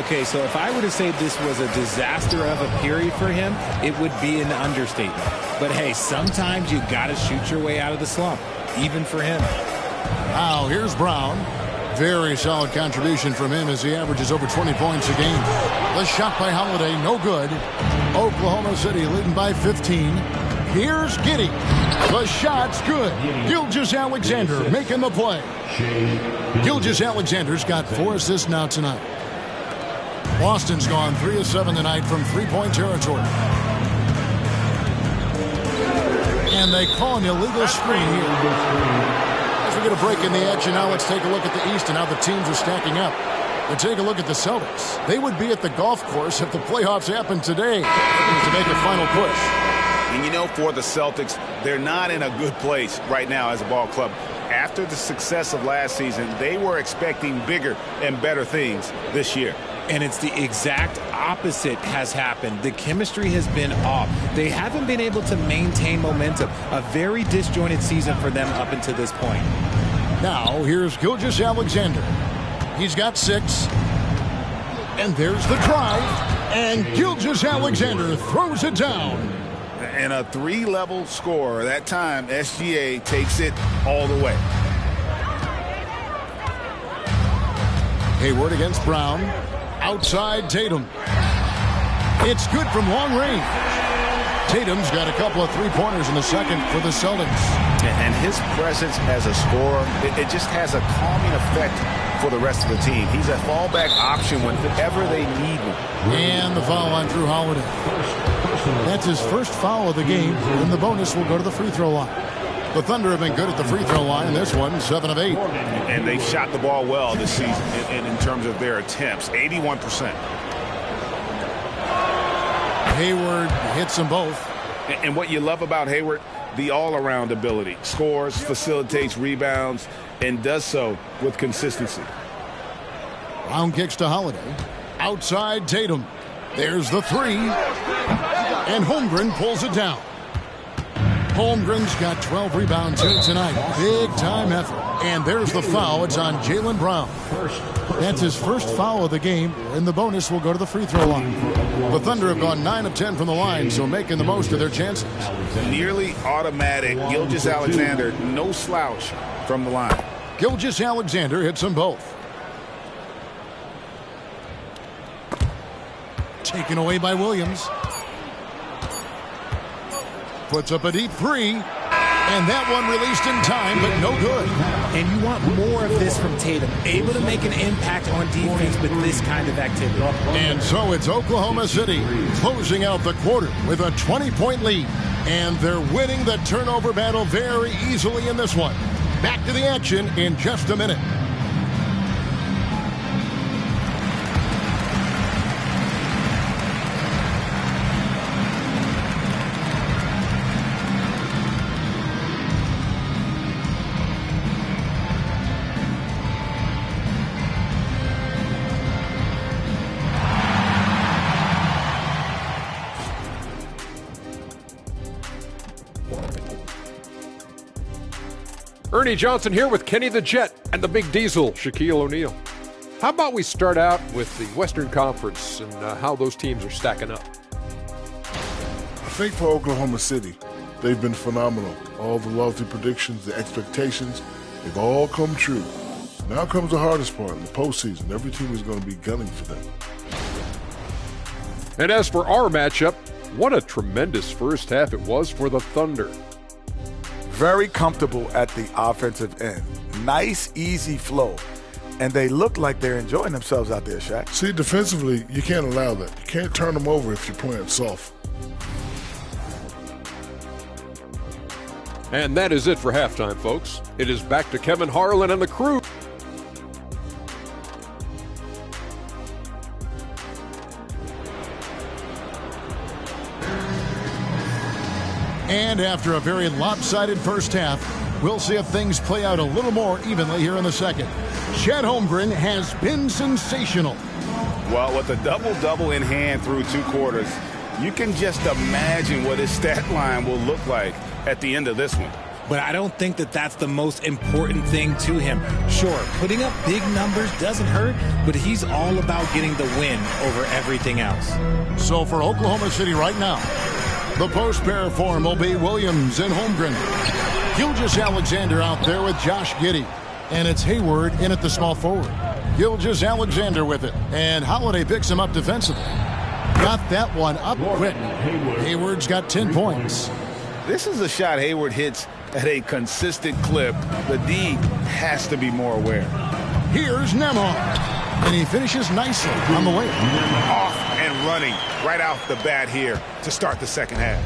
[SPEAKER 3] Okay, so if I were to say this was a disaster of a period for him, it would be an understatement. But hey, sometimes you got to shoot your way out of the slump, even for him.
[SPEAKER 1] Now here's Brown. Very solid contribution from him as he averages over 20 points a game. The shot by Holiday, no good. Oklahoma City leading by 15. Here's Giddey. The shot's good. Gilgeous-Alexander making the play. Gilgeous-Alexander's got 4 assists now tonight. Boston's gone 3 of 7 tonight from three-point territory. And they call an illegal screen here. As we get a break in the action now, let's take a look at the East and how the teams are stacking up. Let's take a look at the Celtics. They would be at the golf course if the playoffs happened today to make a final push.
[SPEAKER 5] And you know, for the Celtics, they're not in a good place right now as a ball club. After the success of last season, they were expecting bigger and better things this year.
[SPEAKER 3] And it's the exact opposite has happened. The chemistry has been off. They haven't been able to maintain momentum. A very disjointed season for them up until this point.
[SPEAKER 1] Now, here's Gilgeous-Alexander. He's got 6. And there's the drive. And Gilgeous-Alexander throws it down.
[SPEAKER 5] And a 3-level scorer. That time, SGA takes it all the way.
[SPEAKER 1] Hayward against Brown. Outside Tatum. It's good from long range. Tatum's got a couple of three-pointers in the second for the Celtics.
[SPEAKER 5] And his presence as a scorer, it just has a calming effect for the rest of the team. He's a fallback option whenever they need one.
[SPEAKER 1] And the foul on Drew Holiday. That's his first foul of the game, and the bonus will go to the free throw line. The Thunder have been good at the free throw line. This one, 7 of 8.
[SPEAKER 5] And they've shot the ball well this season in terms of their attempts, 81%.
[SPEAKER 1] Hayward hits them both.
[SPEAKER 5] And what you love about Hayward, the all-around ability. Scores, facilitates, rebounds, and does so with consistency.
[SPEAKER 1] Brown kicks to Holiday. Outside Tatum. There's the 3. And Holmgren pulls it down. Holmgren's got 12 rebounds here tonight. Big-time effort. And there's the foul. It's on Jaylen Brown. That's his first foul of the game, and the bonus will go to the free throw line. The Thunder have gone 9 of 10 from the line, so making the most of their chances.
[SPEAKER 5] Nearly automatic. Gilgeous-Alexander, no slouch from the line.
[SPEAKER 1] Gilgeous-Alexander hits them both. Taken away by Williams. Puts up a deep 3. And that one released in time, but no good.
[SPEAKER 3] And you want more of this from Tatum. Able to make an impact on defense with this kind of activity.
[SPEAKER 1] And so it's Oklahoma City closing out the quarter with a 20-point lead. And they're winning the turnover battle very easily in this one. Back to the action in just a minute.
[SPEAKER 9] Ernie Johnson here with Kenny the Jet and the Big Diesel, Shaquille O'Neal. How about we start out with the Western Conference and how those teams are stacking up?
[SPEAKER 10] I think for Oklahoma City, they've been phenomenal. All the lofty predictions, the expectations, they've all come true. Now comes the hardest part, in the postseason. Every team is going to be gunning for them.
[SPEAKER 9] And as for our matchup, what a tremendous first half it was for the Thunder.
[SPEAKER 11] Very comfortable at the offensive end. Nice, easy flow. And they look like they're enjoying themselves out there, Shaq.
[SPEAKER 10] See, defensively, you can't allow that. You can't turn them over if you're playing soft.
[SPEAKER 9] And that is it for halftime, folks. It is back to Kevin Harlan and the crew.
[SPEAKER 1] And after a very lopsided first half, we'll see if things play out a little more evenly here in the second. Chet Holmgren has been sensational.
[SPEAKER 5] Well, with a double-double in hand through 2 quarters, You can just imagine what his stat line will look like at the end of this one.
[SPEAKER 3] But I don't think that that's the most important thing to him. Sure, putting up big numbers doesn't hurt, but he's all about getting the win over everything else.
[SPEAKER 1] So for Oklahoma City right now, the post pair form will be Williams and Holmgren. Gilgeous-Alexander out there with Josh Giddey. And it's Hayward in at the small forward. Gilgeous-Alexander with it. And Holiday picks him up defensively. Got that one up quick. Hayward's got 10 points.
[SPEAKER 5] This is a shot Hayward hits at a consistent clip. The D has to be more aware.
[SPEAKER 1] Here's Nembhard. And he finishes nicely on the way.
[SPEAKER 5] Off and running right off the bat here to start the second half.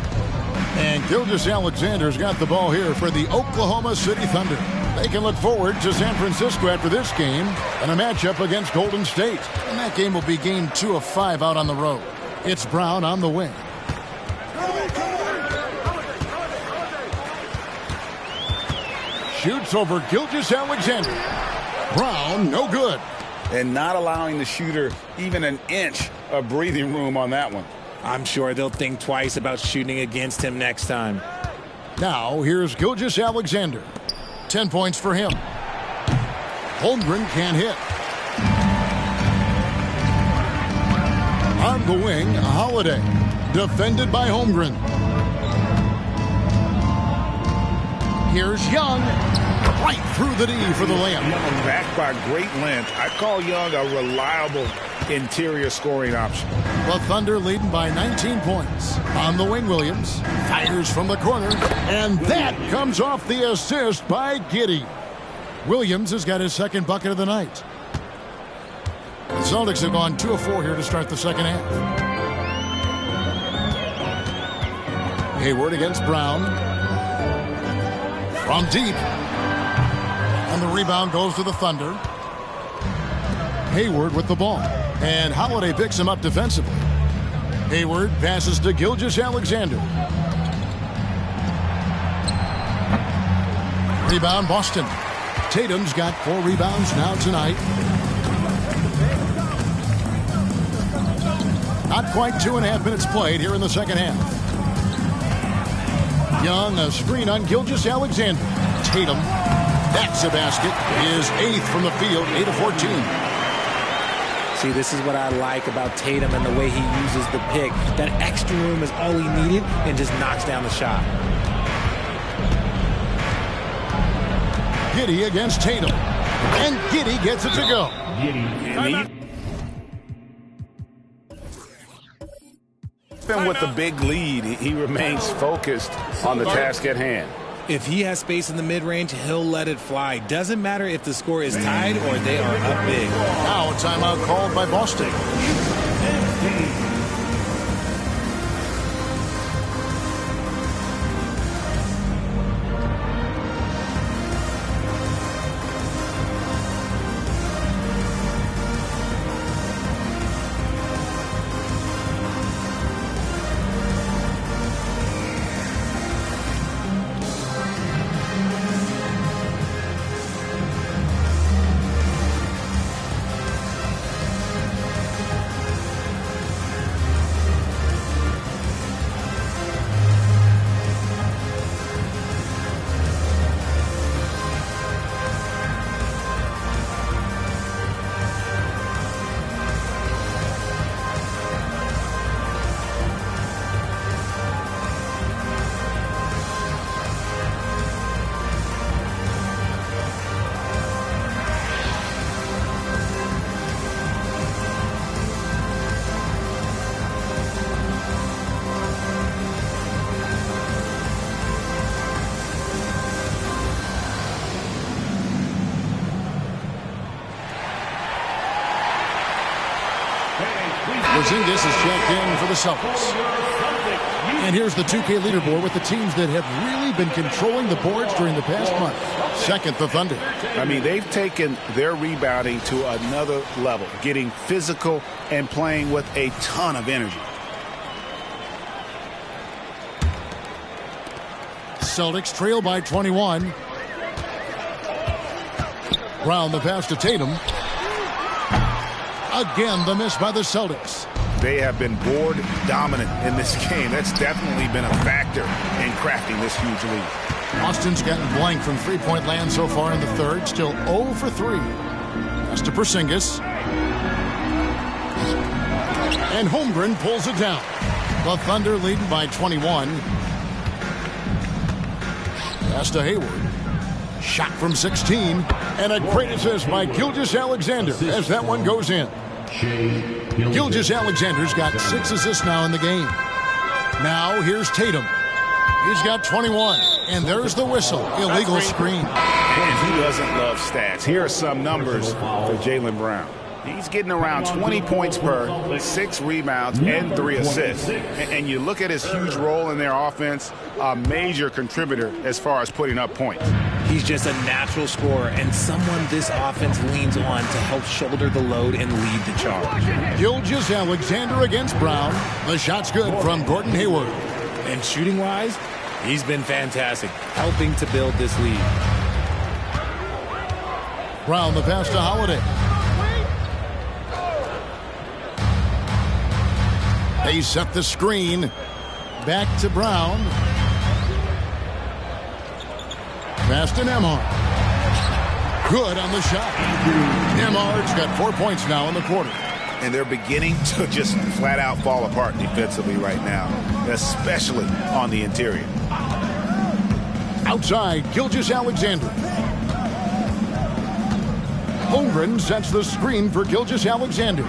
[SPEAKER 1] And Gilgeous-Alexander's got the ball here for the Oklahoma City Thunder. They can look forward to San Francisco after this game and a matchup against Golden State. And that game will be game 2 of 5 out on the road. It's Brown on the wing. Shoots over Gilgeous-Alexander. Brown, no good.
[SPEAKER 5] And not allowing the shooter even an inch of breathing room on that one.
[SPEAKER 3] I'm sure they'll think twice about shooting against him next time.
[SPEAKER 1] Now, here's Gilgeous-Alexander. 10 points for him. Holmgren can't hit. On the wing, Holiday. Defended by Holmgren. Here's Young. Right through the D for the layup.
[SPEAKER 5] Backed by great length. I call Young a reliable interior scoring option.
[SPEAKER 1] The Thunder leading by 19 points. On the wing, Williams. Fires from the corner. And that comes off the assist by Giddey. Williams has got his second bucket of the night. The Celtics have gone 2 of 4 here to start the second half. Hayward against Brown. From deep. And the rebound goes to the Thunder. Hayward with the ball. And Holiday picks him up defensively. Hayward passes to Gilgeous-Alexander. Rebound, Boston. Tatum's got 4 rebounds now tonight. Not quite 2.5 minutes played here in the second half. Young, a screen on Gilgeous-Alexander. Tatum, that's a basket. His 8th from the field, 8 of 14.
[SPEAKER 3] See, this is what I like about Tatum and the way he uses the pick. That extra room is all he needed and just knocks down the shot.
[SPEAKER 1] Giddey against Tatum. And Giddey gets it to go.
[SPEAKER 5] Even with the big lead, he remains focused on the task at hand.
[SPEAKER 3] If he has space in the mid-range, he'll let it fly. Doesn't matter if the score is tied or they are up big.
[SPEAKER 1] Now a timeout called by Boston. Porzingis is checked in for the Celtics. And here's the 2K leaderboard with the teams that have really been controlling the boards during the past month. Second, the Thunder.
[SPEAKER 5] I mean, they've taken their rebounding to another level, getting physical and playing with a ton of energy.
[SPEAKER 1] Celtics trail by 21. Brown the pass to Tatum. Again, the miss by the Celtics.
[SPEAKER 5] They have been board dominant in this game. That's definitely been a factor in crafting this huge lead.
[SPEAKER 1] Austin's gotten blank from three-point land so far in the third. Still 0 for 3. Pass to Porzingis. And Holmgren pulls it down. The Thunder leading by 21. Pass to Hayward. Shot from 16. And a great assist by Gilgeous-Alexander as that one goes in. Gilgeous-Alexander's got 6 assists now in the game. Now here's Tatum. He's got 21. And there's the whistle. Illegal screen.
[SPEAKER 5] And who doesn't love stats? Here are some numbers for Jaylen Brown. He's getting around 20 points per, 6 rebounds, and 3 assists. And you look at his huge role in their offense, a major contributor as far as putting up points.
[SPEAKER 3] He's just a natural scorer and someone this offense leans on to help shoulder the load and lead the charge.
[SPEAKER 1] Gilgeous-Alexander against Brown. The shot's good from Gordon Hayward.
[SPEAKER 3] And shooting-wise, he's been fantastic, helping to build this lead.
[SPEAKER 1] Brown the pass to Holiday. They set the screen. Back to Brown. Pass to Nembhard. Good on the shot. Nembhard's got 4 points now in the quarter.
[SPEAKER 5] And they're beginning to just flat out fall apart defensively right now, especially on the interior.
[SPEAKER 1] Outside, Gilgeous-Alexander. Holmgren sets the screen for Gilgeous-Alexander.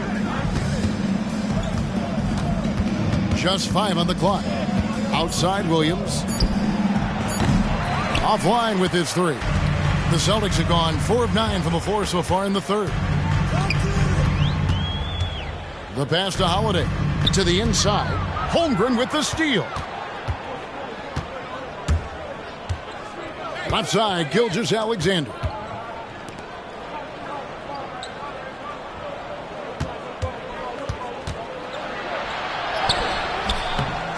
[SPEAKER 1] Just 5 on the clock. Outside, Williams. Offline with his 3. The Celtics have gone 4 of 9 from the floor so far in the third. The pass to Holiday. To the inside. Holmgren with the steal. Left side, Gilgeous-Alexander.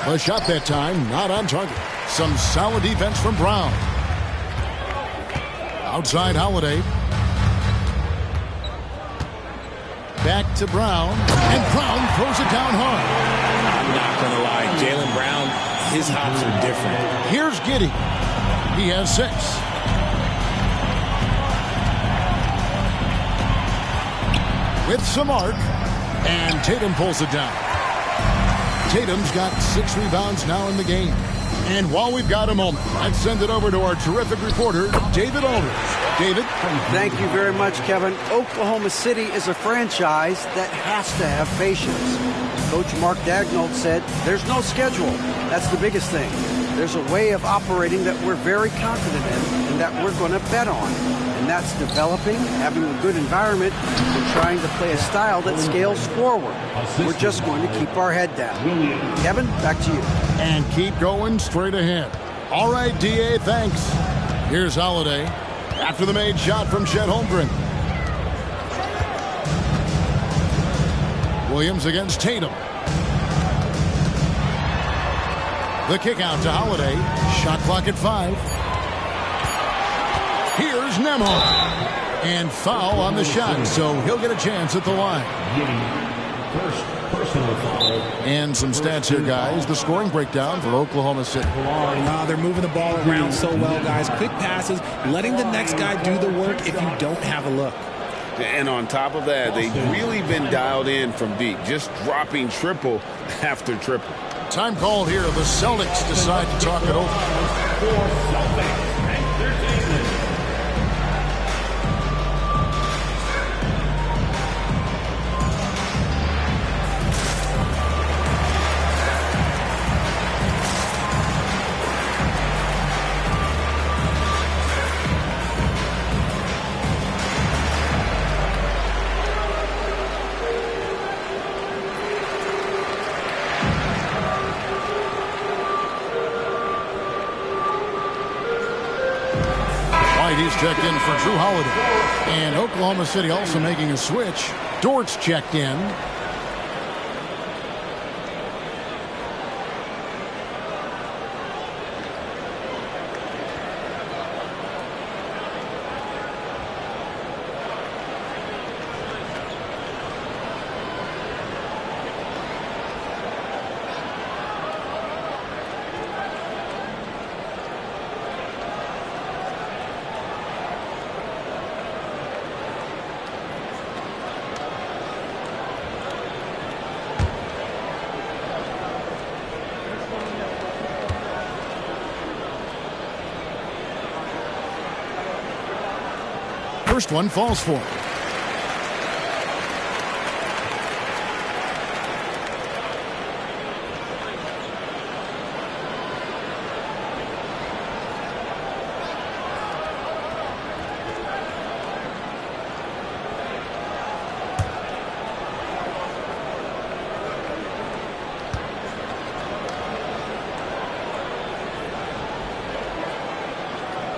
[SPEAKER 1] The shot that time, not on target. Some solid defense from Brown. Outside Holiday. Back to Brown. And Brown throws it down hard.
[SPEAKER 3] I'm not going to lie. Jaylen Brown, his hops are different.
[SPEAKER 1] Here's Giddey. He has 6. With some arc. And Tatum pulls it down. Tatum's got 6 rebounds now in the game. And while we've got a moment, let's send it over to our terrific reporter, David Aldridge. David?
[SPEAKER 6] Thank you very much, Kevin. Oklahoma City is a franchise that has to have patience. Coach Mark Daigneault said, there's no schedule. That's the biggest thing. There's a way of operating that we're very confident in and that we're going to bet on. And that's developing, having a good environment, and trying to play a style that scales forward. We're just going to keep our head down. Kevin, back to you.
[SPEAKER 1] And keep going straight ahead. All right, D.A., thanks. Here's Holiday. After the made shot from Chet Holmgren. Williams against Tatum. The kick out to Holiday. Shot clock at 5. Here's Nembhard. And foul on the shot, so he'll get a chance at the line. And some stats here, guys. The scoring breakdown for Oklahoma City.
[SPEAKER 3] They're moving the ball around so well, guys. Quick passes, letting the next guy do the work if you don't have a look.
[SPEAKER 8] And on top of that, they've really been dialed in from deep, just dropping triple after triple.
[SPEAKER 1] Time called here. The Celtics decide to talk it over. He's checked in for Drew Holiday. And Oklahoma City also making a switch. Dort's checked in. first one falls for him.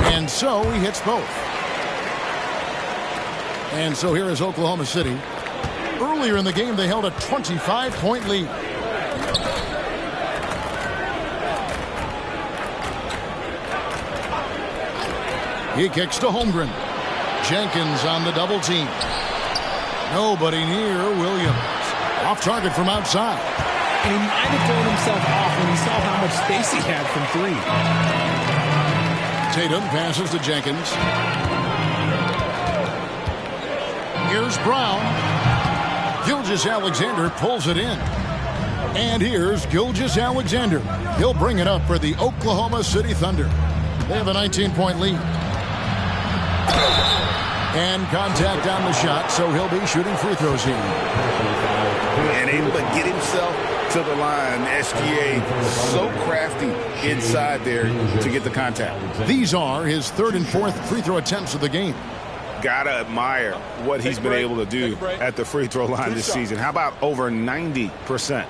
[SPEAKER 1] And so he hits both. And so here is Oklahoma City. Earlier in the game, they held a 25-point lead. He kicks to Holmgren. Jenkins on the double team. Nobody near Williams. Off target from outside.
[SPEAKER 3] And he might have thrown himself off when he saw how much space he had from three.
[SPEAKER 1] Tatum passes to Jenkins. Here's Brown. Gilgeous-Alexander pulls it in. And here's Gilgeous-Alexander. He'll bring it up for the Oklahoma City Thunder. They have a 19-point lead. And contact on the shot, so he'll be shooting free throws here.
[SPEAKER 5] And able to get himself to the line. SGA so crafty inside there to get the contact.
[SPEAKER 1] These are his third and fourth free throw attempts of the game.
[SPEAKER 5] Gotta admire what he's been able to do at the free throw line this season. How about over 90%?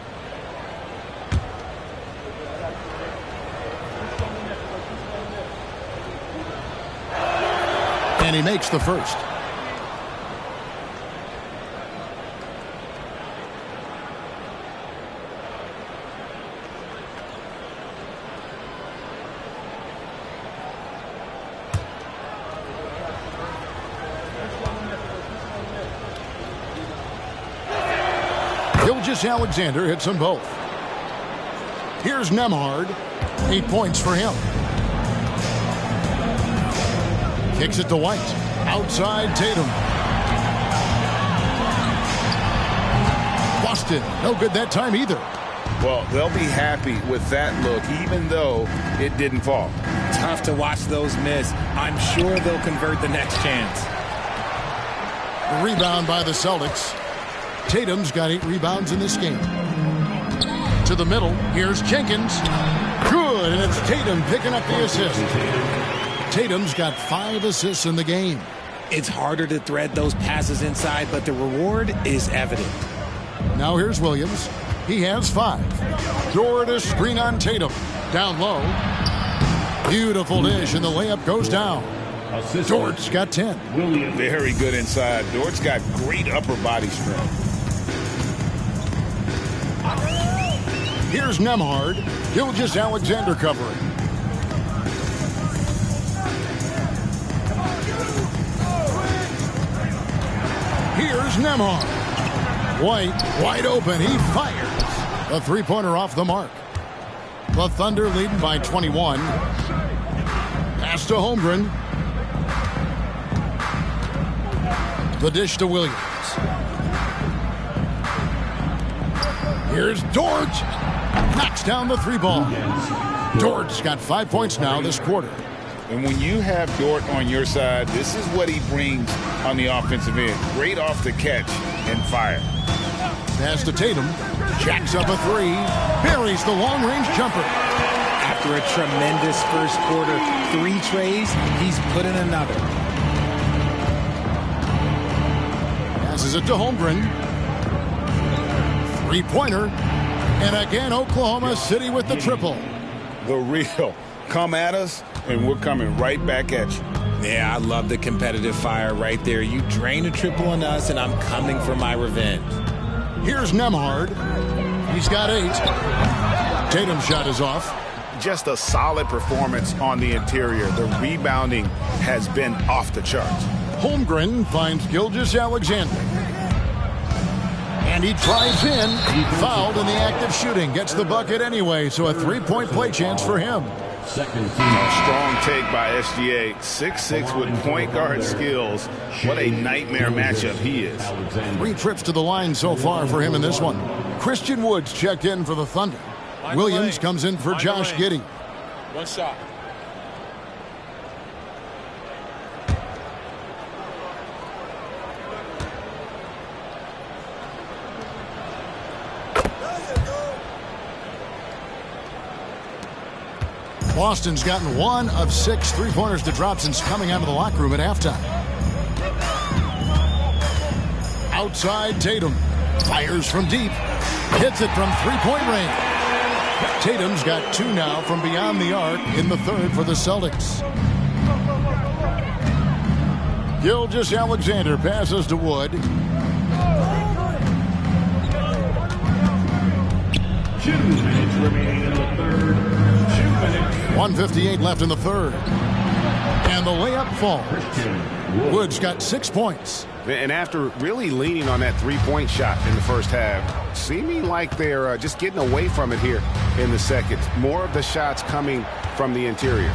[SPEAKER 1] And he makes the first. Gilgeous-Alexander hits them both. Here's Nembhard. 8 points for him. Kicks it to White. Outside Tatum. Busted. No good that time either.
[SPEAKER 5] Well, they'll be happy with that look, even though it didn't fall.
[SPEAKER 3] Tough to watch those miss. I'm sure they'll convert the next chance.
[SPEAKER 1] The rebound by the Celtics. Tatum's got 8 rebounds in this game. To the middle. Here's Jenkins. Good, and it's Tatum picking up the assist. Tatum's got 5 assists in the game.
[SPEAKER 3] It's harder to thread those passes inside, but the reward is evident.
[SPEAKER 1] Now here's Williams. He has 5. Dort a screen on Tatum. Down low. Beautiful dish, and the layup goes down. Dort's got 10.
[SPEAKER 5] Very good inside. Dort's got great upper body strength.
[SPEAKER 1] Here's Nembhard. Gilgeous-Alexander covering. Here's Nembhard. White, wide open. He fires. A three-pointer off the mark. The Thunder leading by 21. Pass to Holmgren. The dish to Williams. Here's Dort. Knocks down the 3 ball. Dort's got 5 points now this quarter.
[SPEAKER 5] And when you have Dort on your side, this is what he brings on the offensive end. Great off the catch and fire.
[SPEAKER 1] Pass to Tatum. Jacks up a 3. Buries the long-range jumper.
[SPEAKER 3] After a tremendous first quarter, 3 trays, he's put in another.
[SPEAKER 1] Passes it to Holmgren. 3-pointer. And again, Oklahoma City with the triple.
[SPEAKER 5] The real. Come at us, and we're coming right back at you.
[SPEAKER 3] Yeah, I love the competitive fire right there. You drain a triple on us, and I'm coming for my revenge.
[SPEAKER 1] Here's Nembhard. He's got 8. Tatum's shot is off.
[SPEAKER 5] Just a solid performance on the interior. The rebounding has been off the charts.
[SPEAKER 1] Holmgren finds Gilgeous-Alexander. And he drives in. Fouled in the act of shooting. Gets the bucket anyway, so a 3-point play chance for him.
[SPEAKER 5] Second team. Strong take by SGA. 6'6" with point guard skills. What a nightmare matchup he is.
[SPEAKER 1] 3 trips to the line so far for him in this one. Christian Woods checked in for the Thunder. Williams comes in for Josh Giddey.
[SPEAKER 12] 1 shot.
[SPEAKER 1] Boston's gotten 1 of 6 3-pointers to drop since coming out of the locker room at halftime. Outside Tatum. Fires from deep. Hits it from 3-point range. Tatum's got 2 now from beyond the arc in the third for the Celtics. Gilgeous-Alexander passes to Wood.
[SPEAKER 4] 2 minutes remaining in the third. 2 minutes.
[SPEAKER 1] 1:58 left in the third. And the layup falls. Wood's got 6 points.
[SPEAKER 5] And after really leaning on that 3-point shot in the first half, seeming like they're just getting away from it here in the second. More of the shots coming from the interior.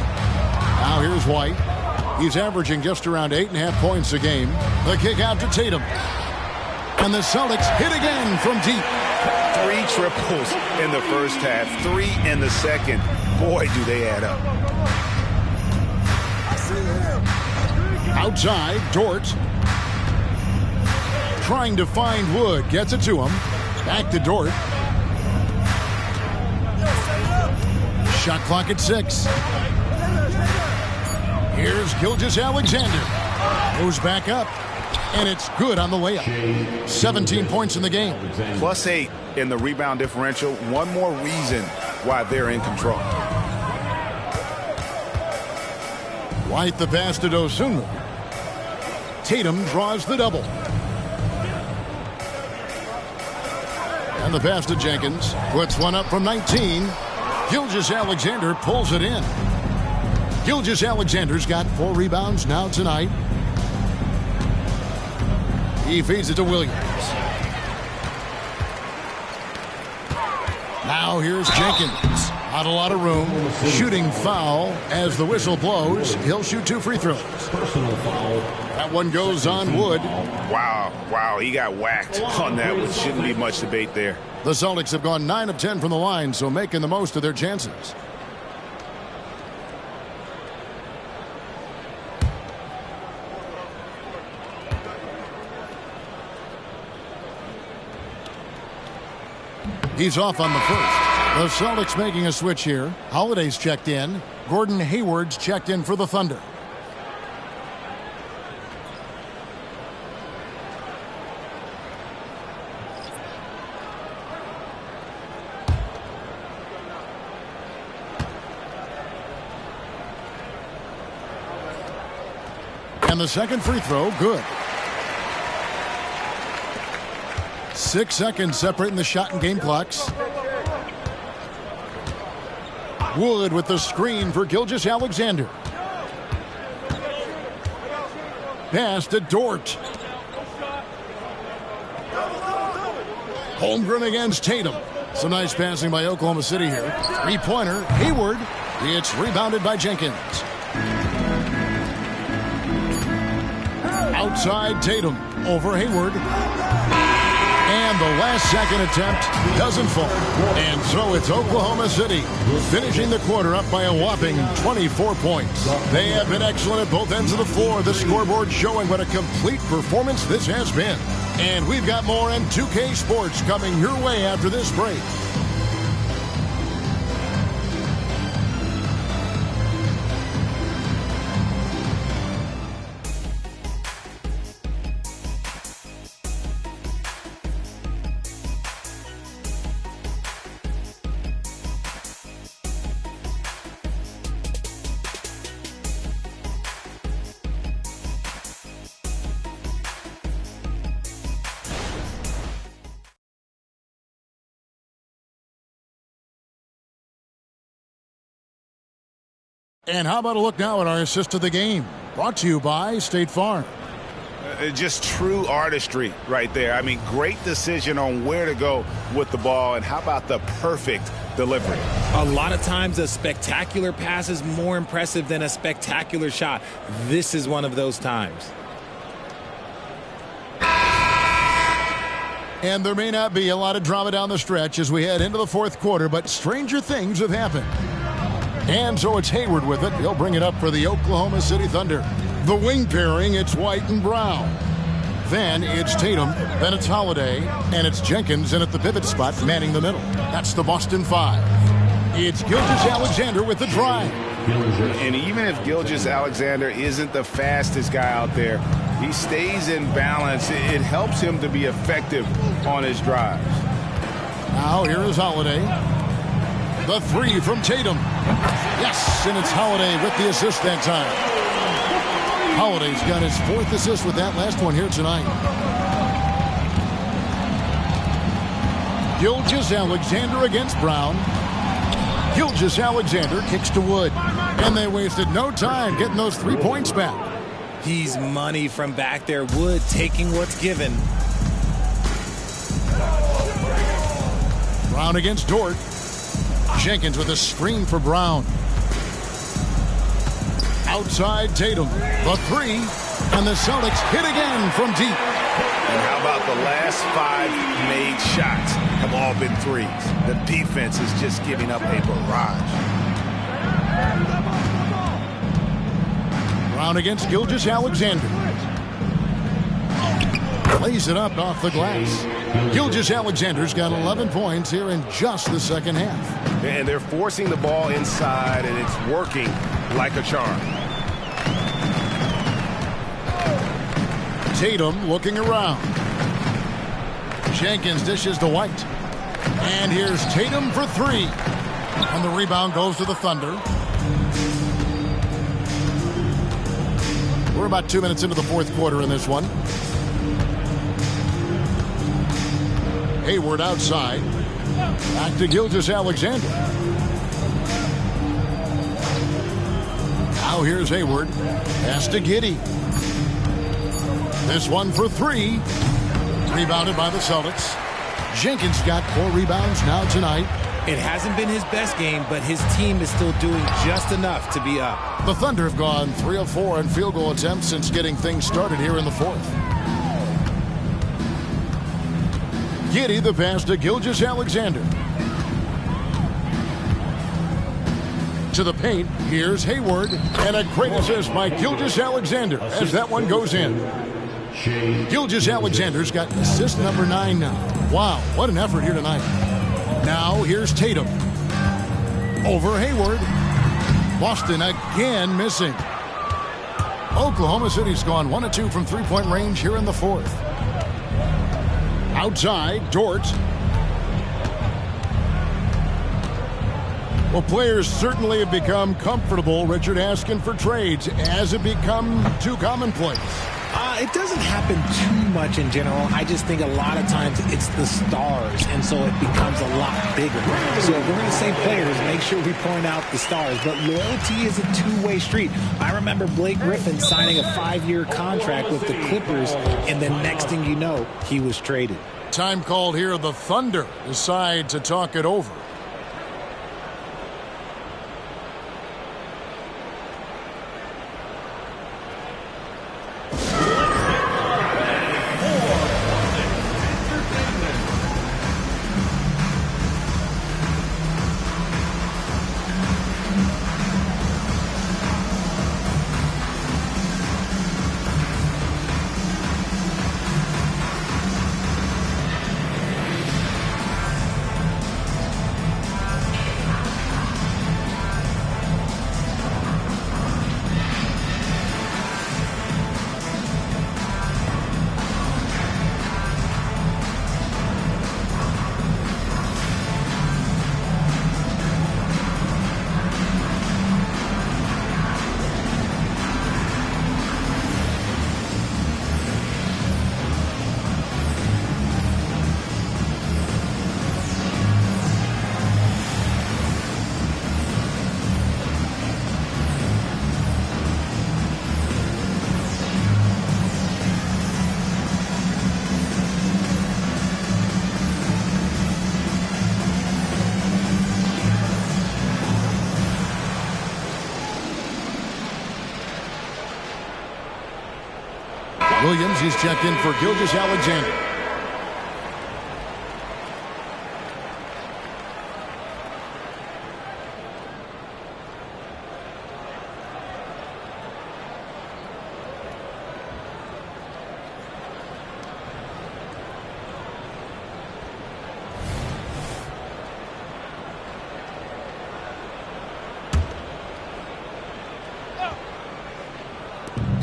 [SPEAKER 1] Now here's White. He's averaging just around 8.5 points a game. The kick out to Tatum. And the Celtics hit again from deep.
[SPEAKER 5] 3 triples in the first half, 3 in the second. Boy, do they add up.
[SPEAKER 1] Outside, Dort. Trying to find Wood. Gets it to him. Back to Dort. Shot clock at 6. Here's Gilgeous-Alexander. Goes back up. And it's good on the layup. 17 points in the game.
[SPEAKER 5] +8 in the rebound differential. One more reason why they're in control.
[SPEAKER 1] White the pass to Dosunmu. Tatum draws the double. And the pass to Jenkins. Puts one up from 19. Gilgeous-Alexander pulls it in. Gilgeous-Alexander's got 4 rebounds now tonight. He feeds it to Williams. Now here's Jenkins. Not a lot of room. Shooting foul as the whistle blows. He'll shoot 2 free throws. That one goes on Wood.
[SPEAKER 5] Wow, he got whacked on that one. Shouldn't be much debate there.
[SPEAKER 1] The Celtics have gone 9 of 10 from the line, so making the most of their chances. He's off on the first. The Celtics making a switch here. Holiday's checked in. Gordon Hayward's checked in for the Thunder. And the second free throw, good. 6 seconds separating the shot and game clocks. Wood with the screen for Gilgeous-Alexander. Pass to Dort. Holmgren against Tatum. Some nice passing by Oklahoma City here. 3-pointer, Hayward. It's rebounded by Jenkins. Outside Tatum over Hayward. And the last second attempt doesn't fall. And so it's Oklahoma City finishing the quarter up by a whopping 24 points. They have been excellent at both ends of the floor. The scoreboard showing what a complete performance this has been. And we've got more in 2K Sports coming your way after this break. And how about a look now at our assist of the game? Brought to you by State Farm.
[SPEAKER 5] Just true artistry right there. I mean, great decision on where to go with the ball. And how about the perfect delivery?
[SPEAKER 3] A lot of times a spectacular pass is more impressive than a spectacular shot. This is one of those times.
[SPEAKER 1] And there may not be a lot of drama down the stretch as we head into the fourth quarter, but stranger things have happened. And so it's Hayward with it. He'll bring it up for the Oklahoma City Thunder. The wing pairing, it's White and Brown. Then it's Tatum, then it's Holiday, and it's Jenkins in at the pivot spot, manning the middle. That's the Boston 5. It's Gilgeous-Alexander with the drive.
[SPEAKER 5] And even if Gilgeous-Alexander isn't the fastest guy out there, he stays in balance. It helps him to be effective on his drives.
[SPEAKER 1] Now here is Holiday. The three from Tatum. Yes, and it's Holiday with the assist that time. Holiday's got his 4th assist with that last one here tonight. Gilgeous-Alexander against Brown. Gilgeous-Alexander kicks to Wood. And they wasted no time getting those 3 points back.
[SPEAKER 3] He's money from back there. Wood taking what's given.
[SPEAKER 1] Brown against Dort. Jenkins with a screen for Brown. Outside Tatum. The three. And the Celtics hit again from deep.
[SPEAKER 5] And how about the last 5 made shots have all been threes? The defense is just giving up a barrage.
[SPEAKER 1] Brown against Gilgeous-Alexander. Lays it up off the glass. Gilgeous-Alexander's got 11 points here in just the second half.
[SPEAKER 7] And they're forcing the ball inside, and it's working like a charm.
[SPEAKER 1] Tatum looking around. Jenkins dishes to White. And here's Tatum for 3. And the rebound goes to the Thunder. We're about 2 minutes into the 4th quarter in this one. Hayward outside. Back to Gilgeous-Alexander. Now here's Hayward. Pass to Giddey. This one for 3. Rebounded by the Celtics. Jenkins got 4 rebounds now tonight.
[SPEAKER 3] It hasn't been his best game, but his team is still doing just enough to be up.
[SPEAKER 1] The Thunder have gone 3 of 4 on field goal attempts since getting things started here in the 4th. Giddey the pass to Gilgeous-Alexander. To the paint, here's Hayward. And a great assist by Gilgeous-Alexander as that one goes in. Gilgeous-Alexander's got assist number 9 now. Wow, what an effort here tonight. Now here's Tatum. Over Hayward. Boston again missing. Oklahoma City's gone 1 of 2 from 3-point range here in the 4th. Outside, Dort. Well, players certainly have become comfortable, Richard, asking for trades. Has it become too commonplace?
[SPEAKER 3] It doesn't happen too much in general. I just think a lot of times it's the stars, and so it becomes a lot bigger. So if we're going to say players, make sure we point out the stars. But loyalty is a two-way street. I remember Blake Griffin signing a 5-year contract with the Clippers, and the next thing you know, he was traded.
[SPEAKER 1] Time called here. The Thunder decide to talk it over. Williams, he's checked in for Gilgeous-Alexander.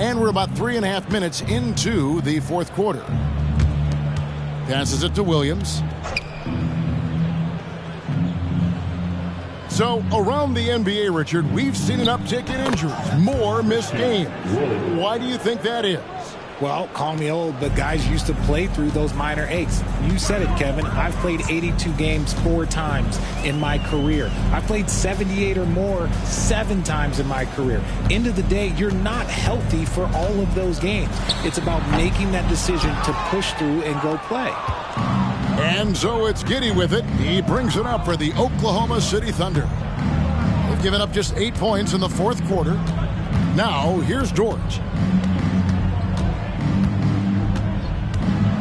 [SPEAKER 1] And we're about 3.5 minutes into the fourth quarter. Passes it to Williams. So around the NBA, Richard, we've seen an uptick in injuries, more missed games. Why do you think that is?
[SPEAKER 3] Well, call me old, but guys used to play through those minor aches. You said it, Kevin. I've played 82 games 4 times in my career. I've played 78 or more 7 times in my career. End of the day, you're not healthy for all of those games. It's about making that decision to push through and go play.
[SPEAKER 1] And so it's Giddey with it. He brings it up for the Oklahoma City Thunder. They've given up just 8 points in the fourth quarter. Now, here's George.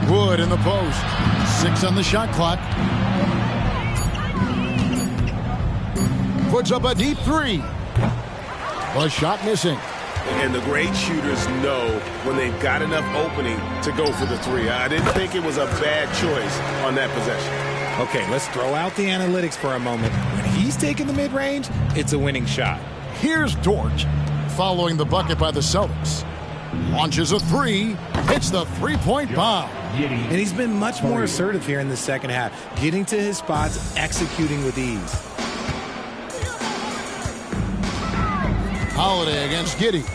[SPEAKER 1] Wood in the post. 6 on the shot clock. Puts up a deep 3. A shot missing.
[SPEAKER 7] And the great shooters know when they've got enough opening to go for the 3. I didn't think it was a bad choice on that possession.
[SPEAKER 3] Okay, let's throw out the analytics for a moment. When he's taking the mid-range, it's a winning shot.
[SPEAKER 1] Here's Dort following the bucket by the Celtics. Launches a 3, hits the three-point bomb.
[SPEAKER 3] And he's been much more assertive here in the second half, getting to his spots, executing with ease.
[SPEAKER 1] Holiday against Giddey.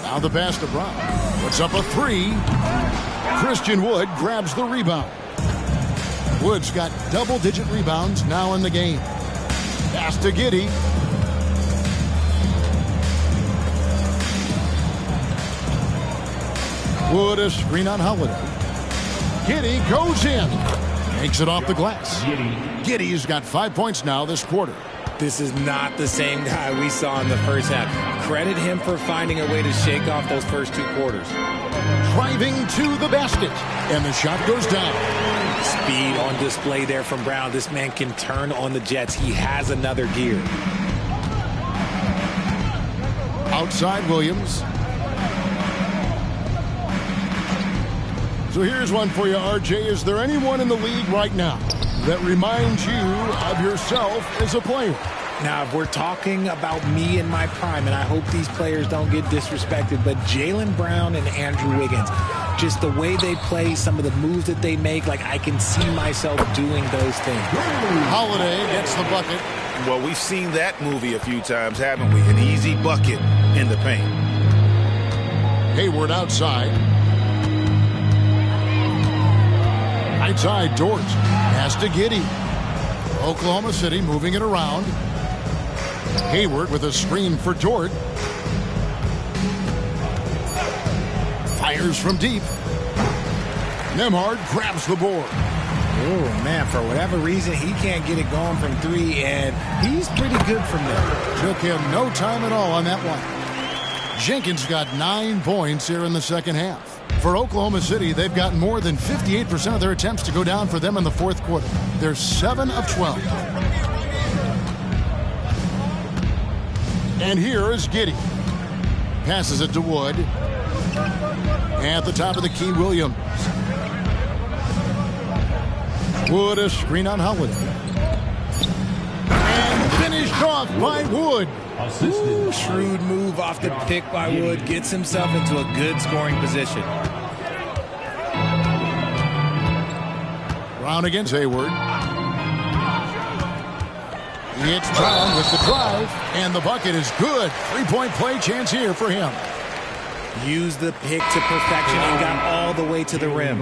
[SPEAKER 1] Now the pass to Brown. Puts up a 3. Christian Wood grabs the rebound. Wood's got double-digit rebounds now in the game. Pass to Giddey. Wood a screen on Holiday. Giddey goes in. Makes it off the glass. Giddey's got 5 points now this quarter.
[SPEAKER 3] This is not the same guy we saw in the first half. Credit him for finding a way to shake off those first 2 quarters.
[SPEAKER 1] Driving to the basket. And the shot goes down.
[SPEAKER 3] Speed on display there from Brown. This man can turn on the Jets. He has another gear.
[SPEAKER 1] Outside Williams. So here's one for you, RJ. Is there anyone in the league right now that reminds you of yourself as a player?
[SPEAKER 3] Now, if we're talking about me in my prime, and I hope these players don't get disrespected, but Jaylen Brown and Andrew Wiggins, just the way they play, some of the moves that they make, like I can see myself doing those things.
[SPEAKER 1] Holiday gets the bucket.
[SPEAKER 5] Well, we've seen that movie a few times, haven't we? An easy bucket in the paint.
[SPEAKER 1] Hayward outside. Outside, Dort. Pass to Giddey. Oklahoma City moving it around. Hayward with a screen for Dort. Fires from deep. Nembhard grabs the board.
[SPEAKER 3] Oh, man, for whatever reason, he can't get it going from 3, and he's pretty good from there.
[SPEAKER 1] Took him no time at all on that one. Jenkins got 9 points here in the second half. For Oklahoma City, they've gotten more than 58% of their attempts to go down for them in the fourth quarter. They're 7 of 12. And here is Giddey. Passes it to Wood. At the top of the key, Williams. Wood a screen on Holiday. And finished off by Wood.
[SPEAKER 3] Ooh, shrewd move off the pick by Wood. Gets himself into a good scoring position.
[SPEAKER 1] Brown against Hayward. It's Brown with the drive, and the bucket is good. 3-point play chance here for him.
[SPEAKER 3] Used the pick to perfection and got all the way to the rim.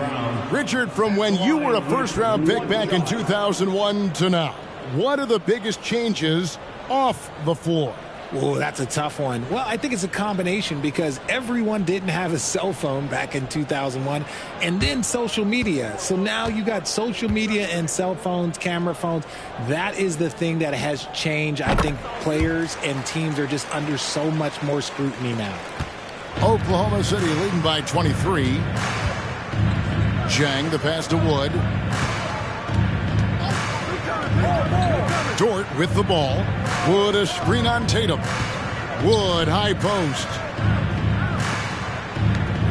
[SPEAKER 1] Richard, from when you were a first-round pick back in 2001 to now, what are the biggest changes off the floor?
[SPEAKER 3] Oh, that's a tough one. Well, I think it's a combination because everyone didn't have a cell phone back in 2001 and then social media. So now you got social media and cell phones, camera phones. That is the thing that has changed. I think players and teams are just under so much more scrutiny now.
[SPEAKER 1] Oklahoma City leading by 23. Zhang, the pass to Wood. Dort with the ball. Wood a screen on Tatum. Wood high post.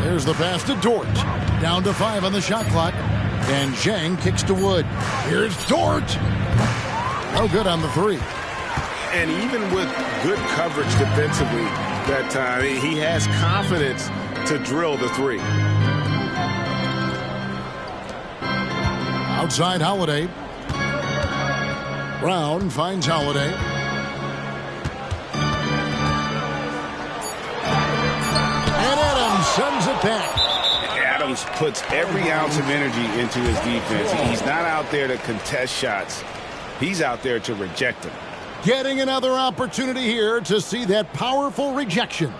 [SPEAKER 1] There's the pass to Dort. Down to 5 on the shot clock. And Zhang kicks to Wood. Here's Dort. No good on the 3.
[SPEAKER 7] And even with good coverage defensively,
[SPEAKER 5] that time. He has confidence to drill the three.
[SPEAKER 1] Outside Holiday. Brown finds Holiday. And Adams sends it back.
[SPEAKER 5] Adams puts every ounce of energy into his defense. He's not out there to contest shots. He's out there to reject them.
[SPEAKER 1] Getting another opportunity here to see that powerful rejection.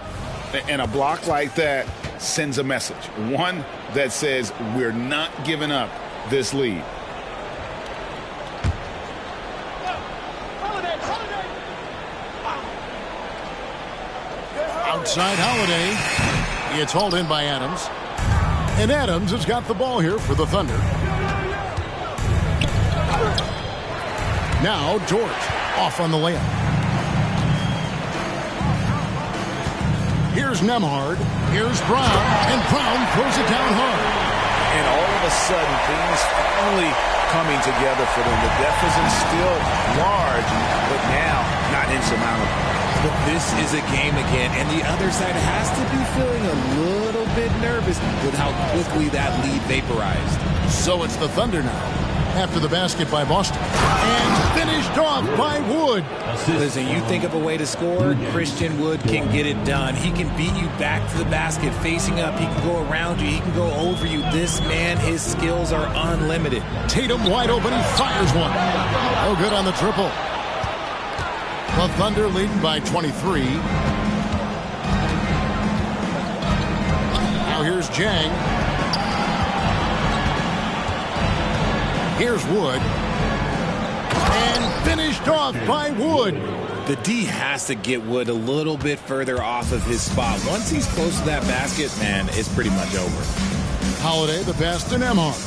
[SPEAKER 5] And a block like that sends a message. One that says we're not giving up this lead.
[SPEAKER 1] Outside Holiday. It's hauled in by Adams. And Adams has got the ball here for the Thunder. Now Dort off on the layup. Here's Nembhard. Here's Brown. And Brown throws it down hard.
[SPEAKER 5] And all of a sudden, things finally coming together for them. The deficit's still large, but now not insurmountable.
[SPEAKER 3] But this is a game again, and the other side has to be feeling a little bit nervous with how quickly that lead vaporized.
[SPEAKER 1] So it's the Thunder now, after the basket by Boston. And finished off by Wood.
[SPEAKER 3] Listen, you think of a way to score, Christian Wood can get it done. He can beat you back to the basket, facing up. He can go around you. He can go over you. This man, his skills are unlimited.
[SPEAKER 1] Tatum wide open. He fires one. Oh, good on the triple. The Thunder leading by 23. Now here's Jang. Here's Wood. And finished off by Wood.
[SPEAKER 3] The D has to get Wood a little bit further off of his spot. Once he's close to that basket, man, it's pretty much over.
[SPEAKER 1] Holiday, the pass to Nembhard.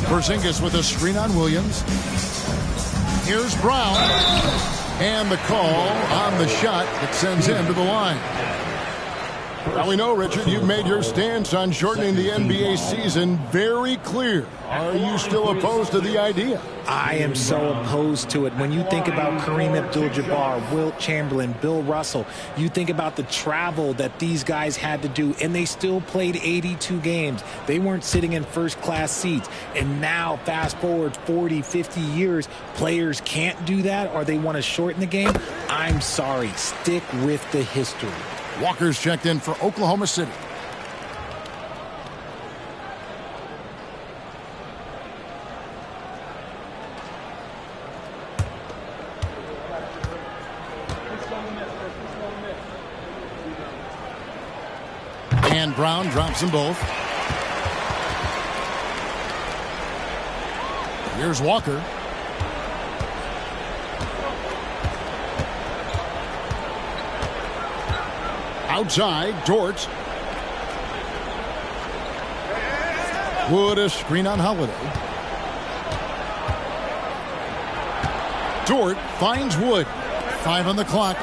[SPEAKER 1] Porzingis with a screen on Williams. Here's Brown. And the call on the shot that sends him to the line. Now we know, Richard, you've made your stance on shortening the NBA season very clear. Are you still opposed to the idea?
[SPEAKER 3] I am so opposed to it. When you think about Kareem Abdul-Jabbar, Wilt Chamberlain, Bill Russell, you think about the travel that these guys had to do, and they still played 82 games. They weren't sitting in first-class seats. And now, fast forward 40, 50 years, players can't do that, or they want to shorten the game. I'm sorry. Stick with the history.
[SPEAKER 1] Walker's checked in for Oklahoma City. And Brown drops them both. Here's Walker. Outside, Dort. Wood a screen on Holiday. Dort finds Wood. 5 on the clock.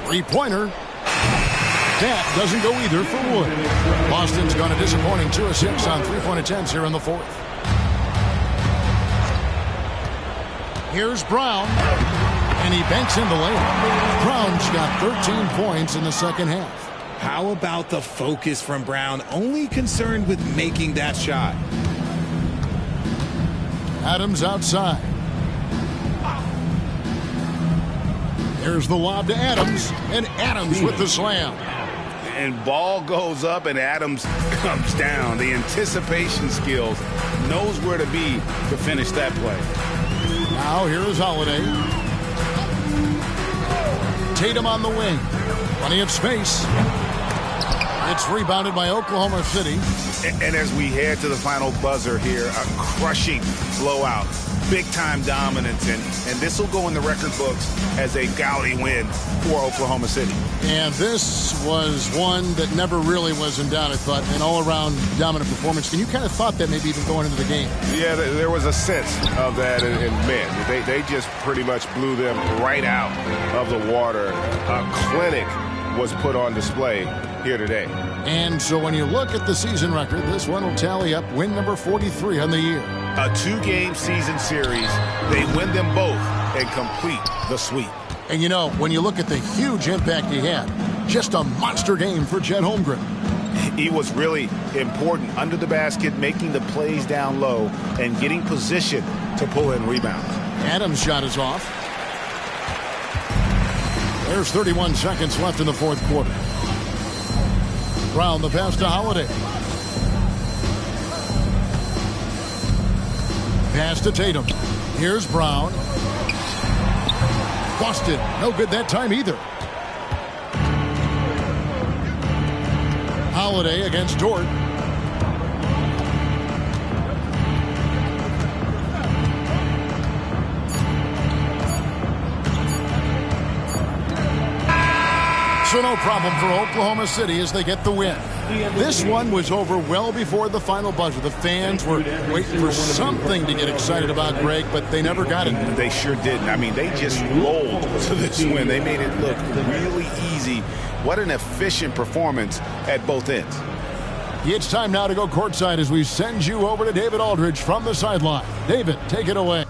[SPEAKER 1] Three-pointer. That doesn't go either for Wood. Boston's gone a disappointing 2 of 6 on three-point attempts here in the fourth. Here's Brown. And he banks in the layup. Brown's got 13 points in the second half.
[SPEAKER 3] How about the focus from Brown? Only concerned with making that shot.
[SPEAKER 1] Adams outside. There's the lob to Adams. And Adams with the slam.
[SPEAKER 5] And ball goes up and Adams comes down. The anticipation skills, knows where to be to finish that play.
[SPEAKER 1] Now here is Holiday. Tatum on the wing. Plenty of space. It's rebounded by Oklahoma City.
[SPEAKER 5] And as we head to the final buzzer here, a crushing blowout. Big-time dominance. And this will go in the record books as a gaudy win for Oklahoma City.
[SPEAKER 1] And this was one that never really was in doubt, I thought, an all-around dominant performance. And you kind of thought that maybe even going into the game.
[SPEAKER 7] Yeah, there was a sense of that. And man, they just pretty much blew them right out of the water. A clinic was put on display here today.
[SPEAKER 1] And so when you look at the season record, this one will tally up win number 43 on the year.
[SPEAKER 5] A 2-game season series. They win them both and complete the sweep.
[SPEAKER 1] And you know, when you look at the huge impact he had, just a monster game for Chet Holmgren.
[SPEAKER 5] He was really important under the basket, making the plays down low and getting position to pull in rebounds.
[SPEAKER 1] Adams' shot is off. There's 31 seconds left in the fourth quarter. Brown the pass to Holiday. Pass to Tatum. Here's Brown. Busted. No good that time either. Holiday against Dort. So no problem for Oklahoma City as they get the win. This one was over well before the final buzzer. The fans were waiting for something to get excited about, Greg, but they never got it.
[SPEAKER 5] They sure didn't. I mean, they just rolled to this win. They made it look really easy. What an efficient performance at both ends.
[SPEAKER 1] It's time now to go courtside as we send you over to David Aldridge from the sideline. David, take it away.